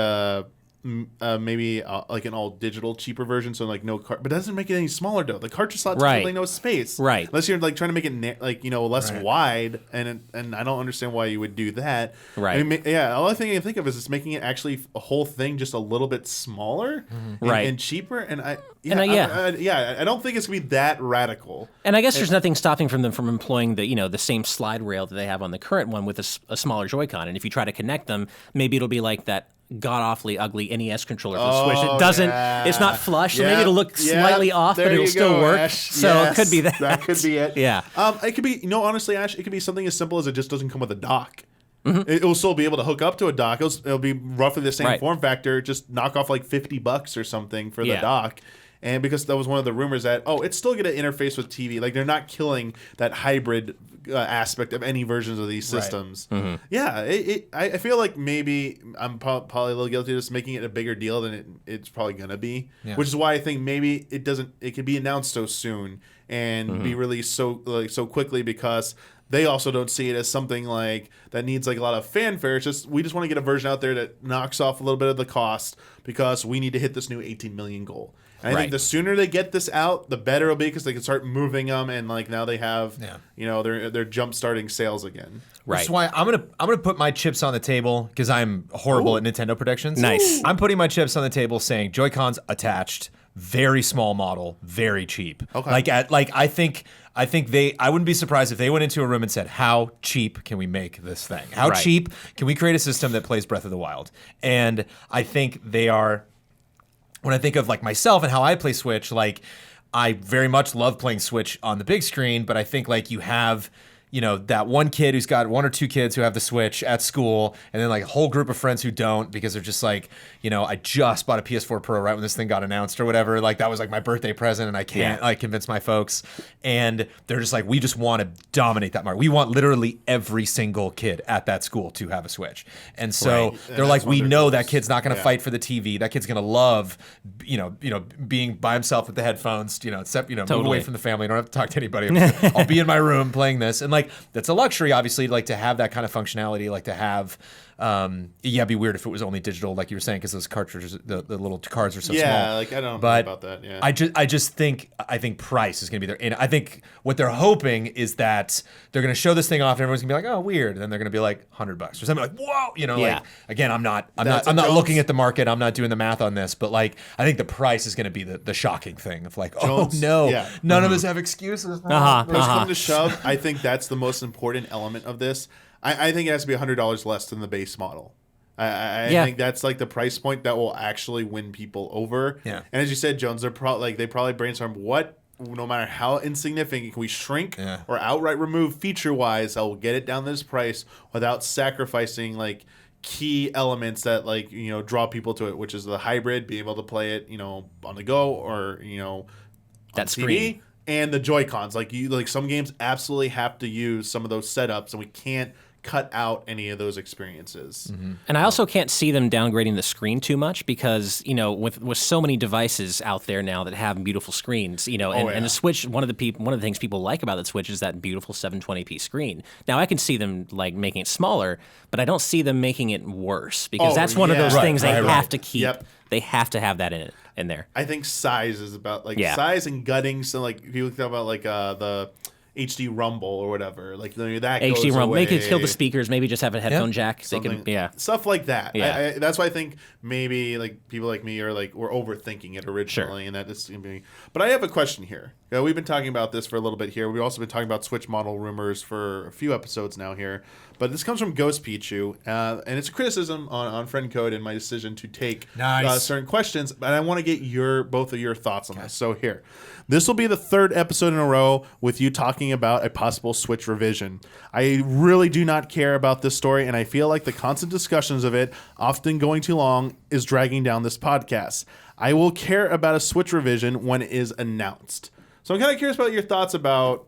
maybe an all digital cheaper version, so no cart, but it doesn't make it any smaller though. The cartridge slots have no space, right? Unless you're trying to make it less wide, and I don't understand why you would do that, right? I mean, the only thing I can think of is making it actually a whole thing just a little bit smaller, and cheaper, and I don't think it's gonna be that radical. And I guess there's nothing stopping them from employing the same slide rail that they have on the current one with a smaller Joy-Con, and if you try to connect them, maybe it'll be like that god-awfully ugly NES controller for the Switch. It doesn't. It's not flush, so maybe it'll look slightly off, but it'll still work. Ash. So it could be that. That could be it. Yeah. It could be. Honestly, Ash, it could be something as simple as it just doesn't come with a dock. It will still be able to hook up to a dock. It'll be roughly the same form factor. Just knock off $50 or something for the dock. And because that was one of the rumors that, it's still going to interface with TV. They're not killing that hybrid aspect of any versions of these systems. Right. Mm-hmm. Yeah, I feel like maybe I'm probably a little guilty of just making it a bigger deal than it's probably going to be. Yeah. Which is why I think maybe it could be announced so soon and be released so quickly, because they also don't see it as something that needs a lot of fanfare. It's just we just want to get a version out there that knocks off a little bit of the cost because we need to hit this new 18 million goal. And I think the sooner they get this out, the better it'll be, because they can start moving them, and now they have they're jump starting sales again. Right. That's why I'm gonna put my chips on the table, because I'm horrible at Nintendo predictions. Nice. I'm putting my chips on the table, saying Joy-Cons attached, very small model, very cheap. Okay. I think I wouldn't be surprised if they went into a room and said, how cheap can we make this thing? How cheap can we create a system that plays Breath of the Wild? And I think they are. When I think of myself and how I play Switch, I very much love playing Switch on the big screen, but I think you have that one kid who's got one or two kids who have the Switch at school, and then a whole group of friends who don't, because they're just I just bought a PS4 Pro right when this thing got announced or whatever. That was my birthday present, and I can't convince my folks. And they're just we just want to dominate that market. We want literally every single kid at that school to have a Switch. And so they're we know that kid's not going to fight for the TV. That kid's going to love, being by himself with the headphones, except, move away from the family. I don't have to talk to anybody. I'll be in my room playing this. And that's a luxury, obviously, to have that kind of functionality, to have, it'd be weird if it was only digital, like you were saying, because those cartridges, the little cards are so small. Yeah, I don't know about that. Yeah. I just think price is going to be there. And I think what they're hoping is that they're going to show this thing off, and everyone's going to be oh, weird. And then they're going to be $100 or something whoa, again, I'm not looking at the market. I'm not doing the math on this, but I think the price is going to be the shocking thing of Jones, none of us have excuses. Push come to shove, I think that's the most important element of this. I think it has to be $100 less than the base model. I think that's the price point that will actually win people over. Yeah. And as you said, Jones, they probably brainstorm no matter how insignificant, can we shrink or outright remove feature-wise that will get it down this price without sacrificing key elements that draw people to it, which is the hybrid, being able to play it on the go or that TV. Screen. And the Joy-Cons, some games absolutely have to use some of those setups, and we can't cut out any of those experiences. And I also can't see them downgrading the screen too much because, with so many devices out there now that have beautiful screens, and the Switch, one of the things people like about the Switch is that beautiful 720p screen. Now I can see them like making it smaller, but I don't see them making it worse because that's one of those things they have to keep. Yep. They have to have that in there. I think size is about size and gutting. So like if you talk about like the HD Rumble or whatever, like that HD goes Rumble, away. they could kill the speakers. Maybe just have a headphone jack. They could, stuff like that. Yeah. That's why I think maybe like people like me are we're overthinking it originally, and that is gonna be. But I have a question here. We've been talking about this for a little bit here. We've also been talking about Switch model rumors for a few episodes now here. But this comes from Ghost Pichu, and it's a criticism on Friend Code and my decision to take certain questions. But I want to get both of your thoughts on this. So here, this will be the third episode in a row with you talking about a possible Switch revision. I really do not care about this story, and I feel like the constant discussions of it, often going too long, is dragging down this podcast. I will care about a Switch revision when it is announced. So I'm kind of curious about your thoughts about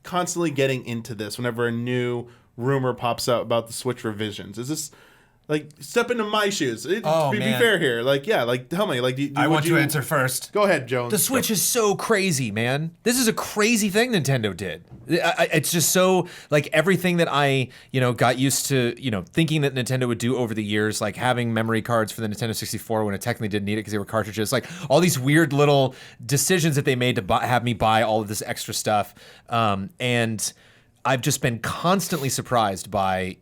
constantly getting into this whenever a new rumor pops out about the Switch revisions. Is this step into my shoes? Be fair here. Tell me. I want to answer first. Go ahead, Jones. The Switch is so crazy, man. This is a crazy thing Nintendo did. It's just so everything that I got used to thinking that Nintendo would do over the years, like having memory cards for the Nintendo 64 when it technically didn't need it because they were cartridges, like all these weird little decisions that they made to have me buy all of this extra stuff, and I've just been constantly surprised by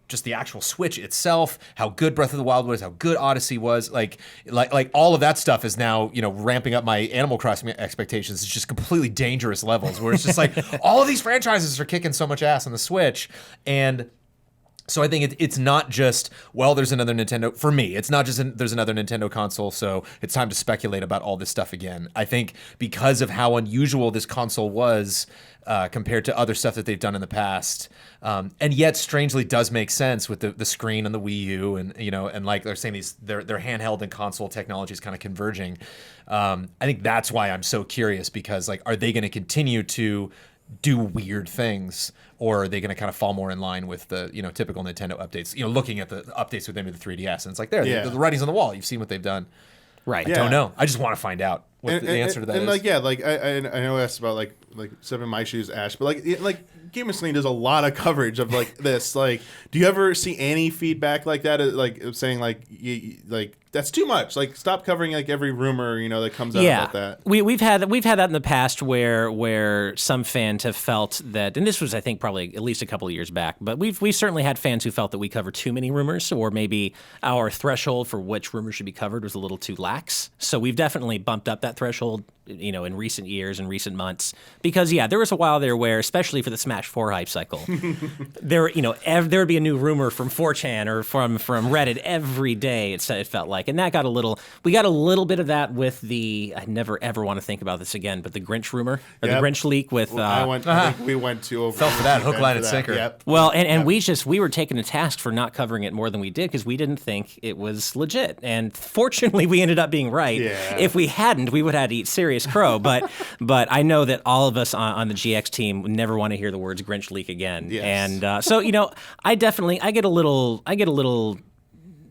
just the actual Switch itself, how good Breath of the Wild was, how good Odyssey was, like all of that stuff is now ramping up my Animal Crossing expectations. It's just completely dangerous levels where it's just like all of these franchises are kicking so much ass on the Switch. And so I think it's not just, there's another Nintendo. For me, it's not just there's another Nintendo console, so it's time to speculate about all this stuff again. I think because of how unusual this console was compared to other stuff that they've done in the past, and yet strangely does make sense with the screen and the Wii U, and like they're saying their handheld and console technologies kind of converging. I think that's why I'm so curious because are they going to continue to do weird things, or are they going to kind of fall more in line with the typical Nintendo updates? Looking at the updates with maybe the 3DS, and it's like the writing's on the wall. You've seen what they've done. Right. I don't know. I just want to find out what the answer to that is. I know that's about like step in my shoes, Ash, but GameXplain does a lot of coverage of this. Do you ever see any feedback like that? Saying that's too much. Stop covering every rumor that comes out about that. We've had that in the past where some fans have felt that, and this was I think probably at least a couple of years back, but we certainly had fans who felt that we covered too many rumors, or maybe our threshold for which rumors should be covered was a little too lax. So we've definitely bumped up that threshold in recent years and recent months, because there was a while there where, especially for the Smash 4 hype cycle, there would be a new rumor from 4chan or from Reddit every day. It felt like, and that got we got a little bit of that with I never ever want to think about this again, but the Grinch rumor or the Grinch leak with. I think we went to over. Fell for that hook, line, and sinker. Yep. Well, and we were taken to task for not covering it more than we did because we didn't think it was legit, and fortunately we ended up being right. Yeah. If we hadn't, we would have had to eat serious crow. But I know that all of us on the GX team never want to hear the words Grinch leak again. Yes. And so I get a little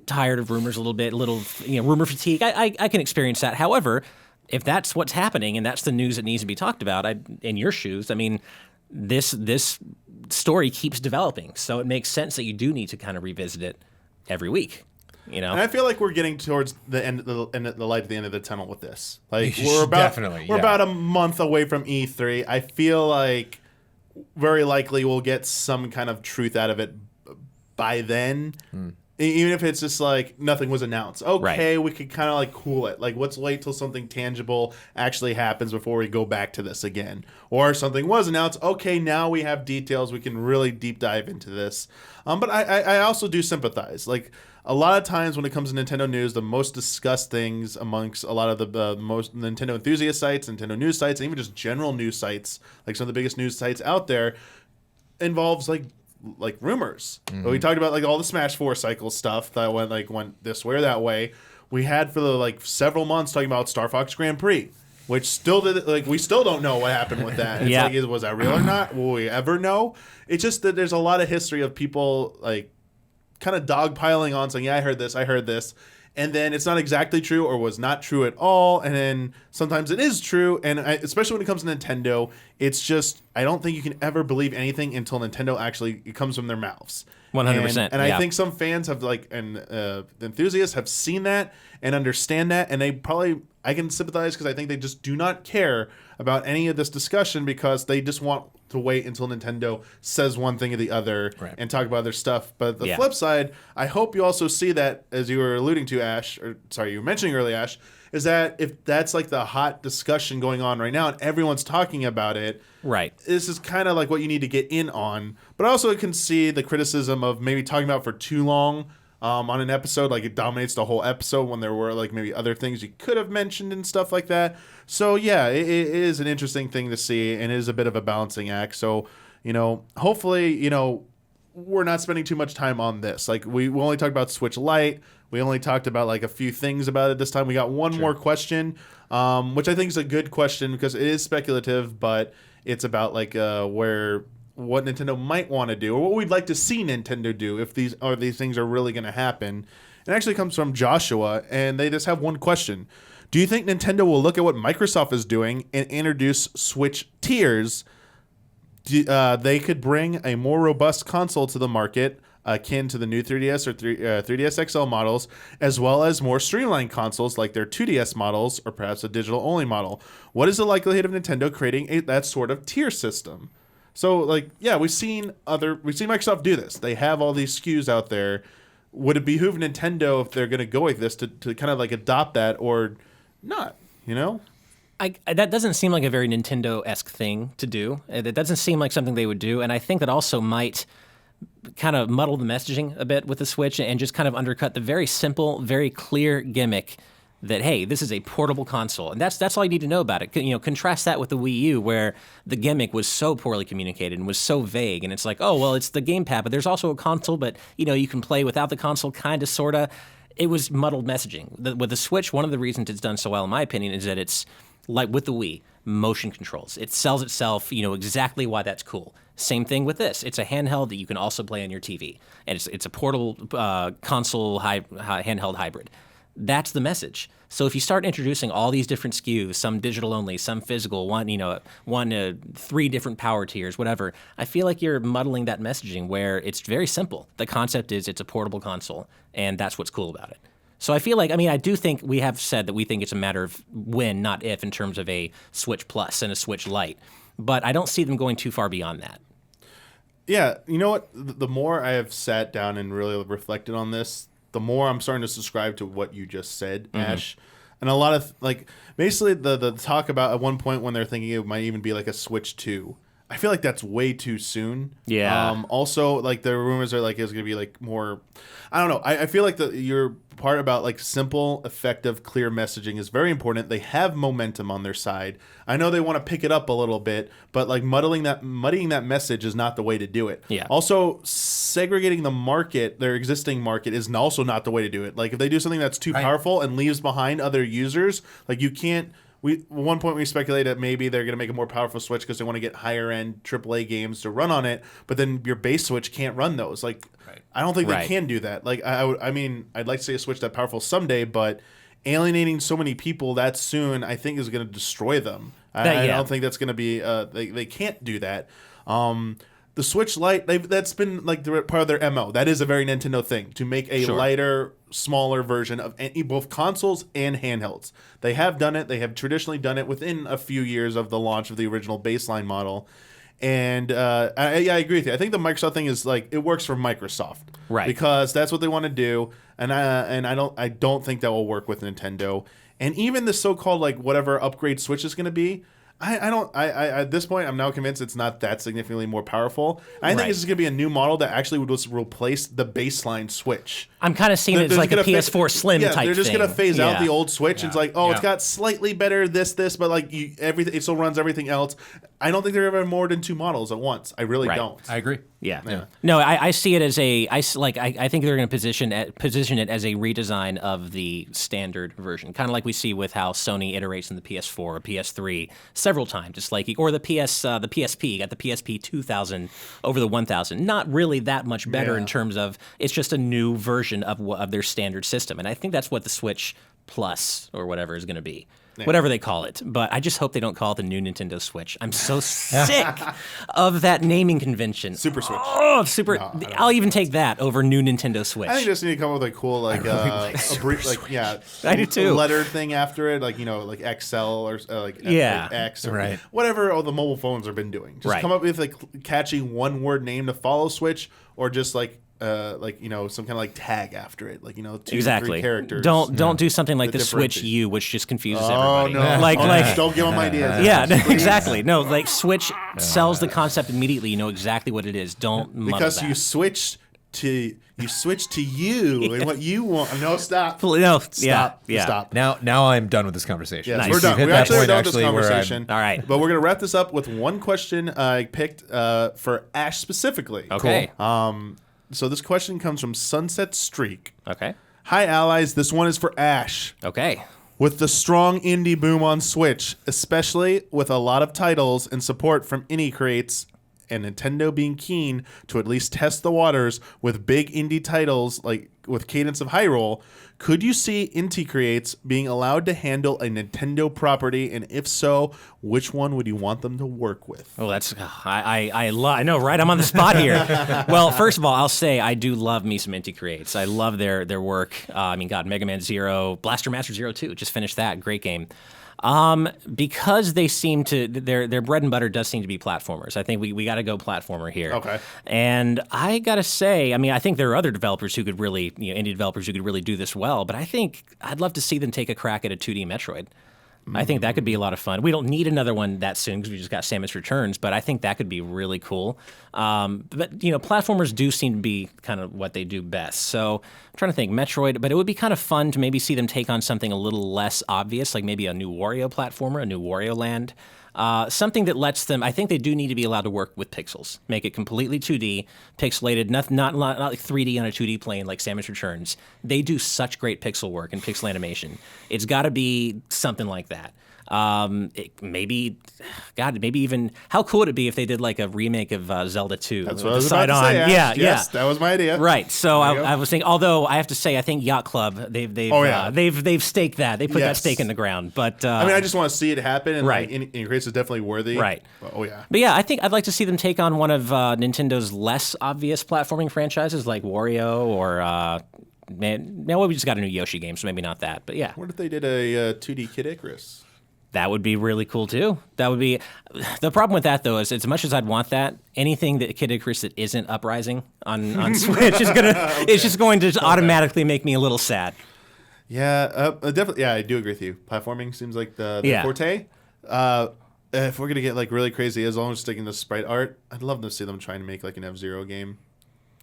tired of rumors a little bit, rumor fatigue. I can experience that. However, if that's what's happening and that's the news that needs to be talked about, in your shoes, I mean, this story keeps developing, so it makes sense that you do need to kind of revisit it every week. And I feel like we're getting towards the end, the light at the end of the tunnel with this. We're about a month away from E3. I feel like very likely we'll get some kind of truth out of it by then. Even if it's just nothing was announced. Okay, right. We could kind of cool it. Let's wait till something tangible actually happens before we go back to this again. Or something was announced. Okay, now we have details. We can really deep dive into this. But I also do sympathize. A lot of times when it comes to Nintendo news, the most discussed things amongst a lot of the most Nintendo enthusiast sites, Nintendo news sites, and even just general news sites, some of the biggest news sites out there, involves rumors. Mm-hmm. We talked about all the Smash 4 cycle stuff that went this way or that way. We had for the several months talking about Star Fox Grand Prix. which still we still don't know what happened with that. It's like, was that real or not? Will we ever know? It's just that there's a lot of history of people like kind of dogpiling on saying, yeah, I heard this. And then it's not exactly true or was not true at all. And then sometimes it is true. And especially when it comes to Nintendo, it's just, I don't think you can ever believe anything until Nintendo actually it comes from their mouths. 100%. And I think some fans have enthusiasts have seen that and understand that. And I can sympathize because I think they just do not care about any of this discussion because they just want to wait until Nintendo says one thing or the other and talk about their stuff. But the flip side, I hope you also see that, as you were alluding to, you were mentioning earlier, Ash, is that if that's like the hot discussion going on right now and everyone's talking about it, this is kind of like what you need to get in on. But I also can see the criticism of maybe talking about it for too long on an episode, like it dominates the whole episode when there were like maybe other things you could have mentioned and stuff like that. So yeah, it is an interesting thing to see, and it is a bit of a balancing act. So, hopefully, we're not spending too much time on this. Like we only talked about Switch Lite. We only talked about like a few things about it this time. We got one more question, which I think is a good question because it is speculative, but it's about like what Nintendo might want to do or what we'd like to see Nintendo do if these things are really going to happen. It actually comes from Joshua, and they just have one question. Do you think Nintendo will look at what Microsoft is doing and introduce Switch tiers? They could bring a more robust console to the market akin to the new 3DS or 3DS XL models, as well as more streamlined consoles like their 2DS models or perhaps a digital-only model. What is the likelihood of Nintendo creating that sort of tier system? So, we've seen Microsoft do this. They have all these SKUs out there. Would it behoove Nintendo if they're going to go like this to kind of like adopt that or not? That doesn't seem like a very Nintendo-esque thing to do. It doesn't seem like something they would do, and I think that also might kind of muddle the messaging a bit with the Switch and just kind of undercut the very simple, very clear gimmick that, hey, this is a portable console. And that's all you need to know about it. Contrast that with the Wii U, where the gimmick was so poorly communicated and was so vague. And it's like, oh, well, it's the gamepad, but there's also a console, but, you can play without the console, kind of, sort of. It was muddled messaging. With the Switch, one of the reasons it's done so well, in my opinion, is that it's, like with the Wii, motion controls. It sells itself, exactly why that's cool. Same thing with this. It's a handheld that you can also play on your TV. And it's a portable console handheld hybrid. That's the message. So if you start introducing all these different SKUs, some digital only, some physical, three different power tiers, whatever, I feel like you're muddling that messaging where it's very simple. The concept is it's a portable console, and that's what's cool about it. So I feel like, I do think we have said that we think it's a matter of when, not if, in terms of a Switch Plus and a Switch Lite. But I don't see them going too far beyond that. Yeah, you know what? The more I have sat down and really reflected on this, the more I'm starting to subscribe to what you just said, Ash. And a lot of, basically the talk about at one point when they're thinking it might even be like a Switch 2. I feel like that's way too soon. Yeah. Also, the rumors are it's going to be more, I don't know. I feel like your part about simple, effective, clear messaging is very important. They have momentum on their side. I know they want to pick it up a little bit, but muddying that message is not the way to do it. Yeah. Also, segregating the market, their existing market, is also not the way to do it. If they do something that's too powerful and leaves behind other users, you can't. At one point we speculated that maybe they're going to make a more powerful Switch because they want to get higher end AAA games to run on it, but then your base Switch can't run those. I don't think they can do that. I'd like to see a Switch that powerful someday, but alienating so many people that soon, I think, is going to destroy them. I don't think that's going to be. They can't do that. The Switch Lite, that's been part of their MO. That is a very Nintendo thing, to make a lighter, smaller version of both consoles and handhelds. They have done it. They have traditionally done it within a few years of the launch of the original baseline model. And I agree with you. I think the Microsoft thing is it works for Microsoft, right? Because that's what they want to do. And I don't think that will work with Nintendo. And even the so-called whatever upgrade Switch is going to be. I at this point, I'm now convinced it's not that significantly more powerful. I think this is going to be a new model that actually would just replace the baseline Switch. I'm kind of seeing it as a PS4 Slim type thing. They're just going to phase out the old Switch. Yeah. It's it's got slightly better this, but everything, it still runs everything else. I don't think they're ever more than 2 models at once. I really don't. I agree. Yeah. No, I see it as I think they're going to position it as a redesign of the standard version, kind of like we see with how Sony iterates in the PS4 or PS3 several times, just like or the PSP got the PSP 2000 over the 1000. Not really that much better in terms of it's just a new version of their standard system, and I think that's what the Switch Plus or whatever is going to be. Whatever they call it. But I just hope they don't call it the new Nintendo Switch. I'm so sick of that naming convention. Super Switch. Oh, Super. No, I'll even take that over new Nintendo Switch. I think they just need to come up with a cool, like, I do too. Letter thing after it, like, like XL or like X or whatever all the mobile phones have been doing. Just come up with like catchy one word name to follow Switch, or just like some kind of like tag after it, like 2 or 3 characters. Don't do something like the Switch U, which just confuses everybody. No. Like don't give them ideas. Yeah, exactly. No, like Switch sells the concept immediately. You know exactly what it is. Don't muddle because that. you switch to you and what you want. No, stop. No, stop. Yeah. Stop. Now I'm done with this conversation. Yes, Nice. we're done. Hit We're that actually point done with this actually where conversation. All right. But we're gonna wrap this up with one question I picked for Ash specifically. Okay. Cool. So this question comes from Sunset Streak. Okay. Hi, allies. This one is for Ash. Okay. With the strong indie boom on Switch, especially with a lot of titles and support from Inti Creates, and Nintendo being keen to at least test the waters with big indie titles like with Cadence of Hyrule, could you see Inti Creates being allowed to handle a Nintendo property, and if so, which one would you want them to work with? Oh, that's I know, right? I'm on the spot here. Well, first of all, I'll say I do love me some Inti Creates. I love their work. Mega Man Zero, Blaster Master Zero 2, just finished that. Great game. Because they seem to their bread and butter does seem to be platformers. I think we got to go platformer here. Okay. And I gotta say, I think there are other developers who could really, indie developers who could really do this well. But I think I'd love to see them take a crack at a 2D Metroid. I think that could be a lot of fun. We don't need another one that soon because we just got Samus Returns, but I think that could be really cool. But platformers do seem to be kind of what they do best. So I'm trying to think Metroid, but it would be kind of fun to maybe see them take on something a little less obvious, like maybe a new Wario platformer, a new Wario Land. Something that lets them, I think they do need to be allowed to work with pixels, make it completely 2D, pixelated, not like 3D on a 2D plane like Samus Returns. They do such great pixel work and pixel animation. It's got to be something like that. Maybe even how cool would it be if they did like a remake of Zelda 2? That's what I was about to say. Ash. Yes, that was my idea. Right. So I was thinking, although I have to say, I think Yacht Club they've staked that. They put that stake in the ground. But I just want to see it happen. And Inti Creates is definitely worthy. Right. Oh yeah. But yeah, I think I'd like to see them take on one of Nintendo's less obvious platforming franchises like Wario or. We just got a new Yoshi game, so maybe not that. But yeah. What if they did a 2D Kid Icarus? That would be really cool too. That would be the problem with that though is as much as I'd want that, anything that Kid Icarus that isn't Uprising on Switch is it's just going to automatically make me a little sad. Yeah, definitely. Yeah, I do agree with you. Platforming seems like the forte. If we're gonna get like really crazy, as long as sticking to sprite art, I'd love to see them trying to make like an F-Zero game.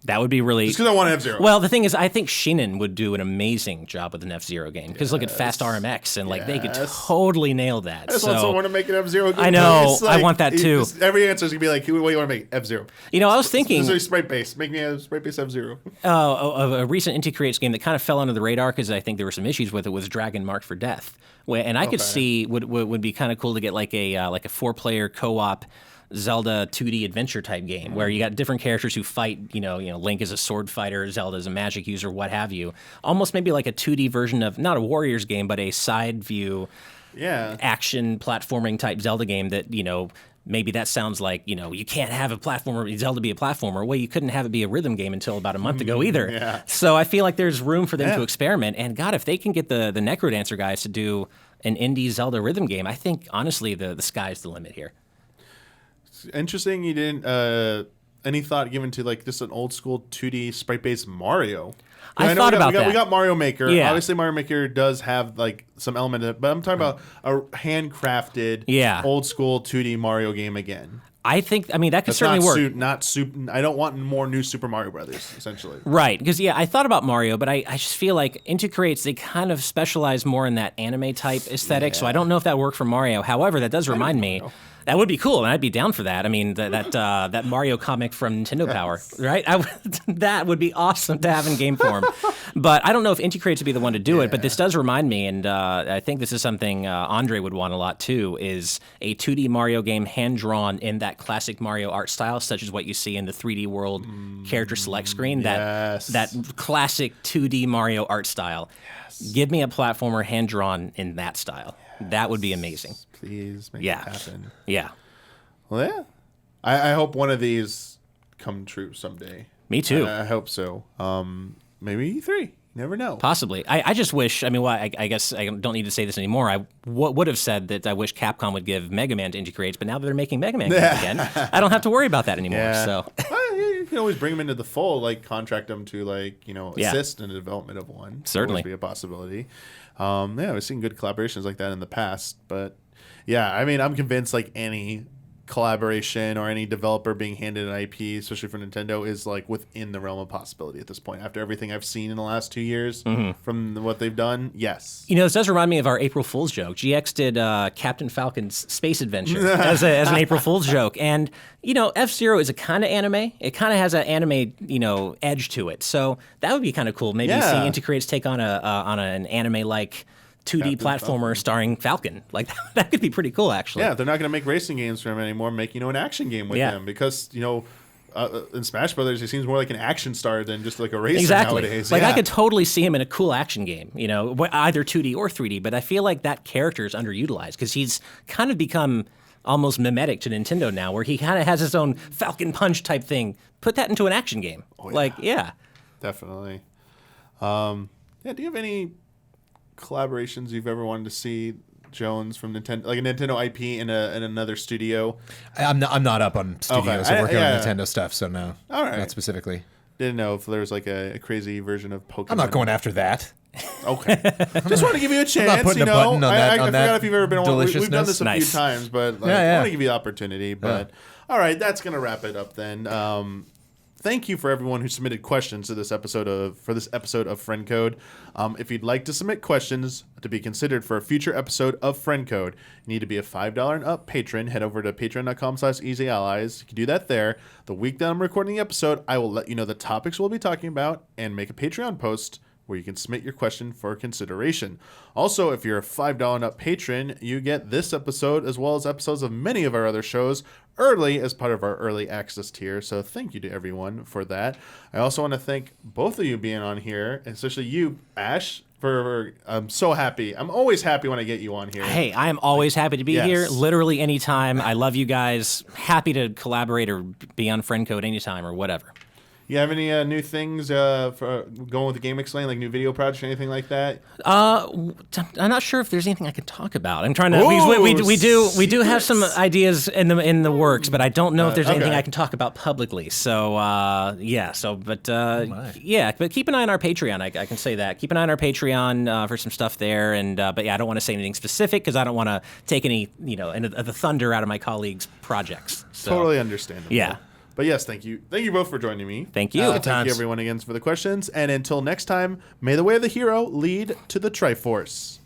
That would be really... Just because I want F-Zero. Well, the thing is, I think Shinen would do an amazing job with an F-Zero game. Because look at Fast RMX, and they could totally nail that. I just want someone to make an F-Zero game. I know. I want that too. Every answer is going to be like, what do you want to make? F-Zero. I was thinking... This is sprite-based. Make me a sprite-based F-Zero. A recent Inti Creates game that kind of fell under the radar because I think there were some issues with it was Dragon Marked for Death. And I could see would be kind of cool to get like a 4-player co-op Zelda 2D adventure type game where you got different characters who fight, Link is a sword fighter, Zelda is a magic user, what have you. Almost maybe like a 2D version of, not a Warriors game, but a side view action platforming type Zelda game that, maybe that sounds like, you can't have a platformer, Zelda be a platformer. Well, you couldn't have it be a rhythm game until about a month ago either. Yeah. So I feel like there's room for them to experiment. And God, if they can get the Necrodancer guys to do an indie Zelda rhythm game, I think, honestly, the sky's the limit here. Interesting you didn't any thought given to like just an old school 2D sprite based Mario. I thought about that. We got Mario Maker. Yeah. Obviously Mario Maker does have like some element of it, but I'm talking about a handcrafted old school 2D Mario game again. I think that could certainly work. I don't want more new Super Mario Brothers, essentially. Right, because I thought about Mario, but I just feel like Inti Creates, they kind of specialize more in that anime type aesthetic, so I don't know if that worked for Mario. However, that does remind me. That would be cool, and I'd be down for that. I mean, that Mario comic from Nintendo Power, right? That would be awesome to have in game form. But I don't know if Inti Creates would be the one to do it, but this does remind me, and I think this is something Andre would want a lot too, is a 2D Mario game hand-drawn in that classic Mario art style, such as what you see in the 3D World character select screen, that classic 2D Mario art style. Yes. Give me a platformer hand-drawn in that style. Yes. That would be amazing. Please make it happen. Yeah. Well, yeah. I hope one of these come true someday. Me too. I hope so. Maybe E3. Never know. Possibly. I just wish, I mean, well, I guess I don't need to say this anymore. I would have said that I wish Capcom would give Mega Man to Inti Creates, but now that they're making Mega Man games again, I don't have to worry about that anymore. Yeah. So. Well, you can always bring them into the fold, like contract them to, like, assist in the development of one. Certainly. That would be a possibility. We've seen good collaborations like that in the past, but yeah, I mean, I'm convinced like any collaboration or any developer being handed an IP, especially for Nintendo, is like within the realm of possibility at this point. After everything I've seen in the last 2 years from what they've done, yes. This does remind me of our April Fool's joke. GX did Captain Falcon's Space Adventure as an April Fool's joke, and F-Zero is a kind of anime. It kind of has an anime edge to it, so that would be kind of cool. Maybe see Inti Creates take on an anime like 2D platformer starring Falcon. Like, that could be pretty cool, actually. Yeah, they're not going to make racing games for him anymore. Make, an action game with him. Because, in Smash Brothers, he seems more like an action star than just like a racer nowadays. Like, I could totally see him in a cool action game, either 2D or 3D. But I feel like that character is underutilized because he's kind of become almost mimetic to Nintendo now, where he kind of has his own Falcon Punch type thing. Put that into an action game. Oh, yeah. Definitely. Do you have any collaborations you've ever wanted to see, Jones, from Nintendo, like a Nintendo IP in another studio? I'm not up on studios that work on Nintendo stuff, so no. All right. Not specifically. Didn't know if there was like a crazy version of Pokemon. I'm not going after that. Okay. Just want to give you a chance. I'm not putting a button on that. I forgot if you've ever been on. We've done this a few times, but I want to give you the opportunity. But all right, that's gonna wrap it up then. Thank you for everyone who submitted questions to this episode of Friend Code. If you'd like to submit questions to be considered for a future episode of Friend Code, you need to be a $5 and up patron. Head over to patreon.com/easyallies. You can do that there. The week that I'm recording the episode, I will let you know the topics we'll be talking about and make a Patreon post where you can submit your question for consideration. Also, if you're a $5 and up patron, you get this episode as well as episodes of many of our other shows early as part of our early access tier. So thank you to everyone for that. I also want to thank both of you being on here, especially you, Ash. I'm so happy. I'm always happy when I get you on here. Hey, I am always happy to be here, literally anytime. I love you guys. Happy to collaborate or be on Friend Code anytime or whatever. You have any new things for going with the GameXplain, like new video projects or anything like that? I'm not sure if there's anything I can talk about. I'm trying to. We do have some ideas in the works, but I don't know if there's anything I can talk about publicly. So but keep an eye on our Patreon. I can say that. Keep an eye on our Patreon for some stuff there, and I don't want to say anything specific because I don't want to take any the thunder out of my colleagues' projects. So, totally understandable. Yeah. But yes, thank you. Thank you both for joining me. Thank you. Thank you everyone again for the questions. And until next time, may the way of the hero lead to the Triforce.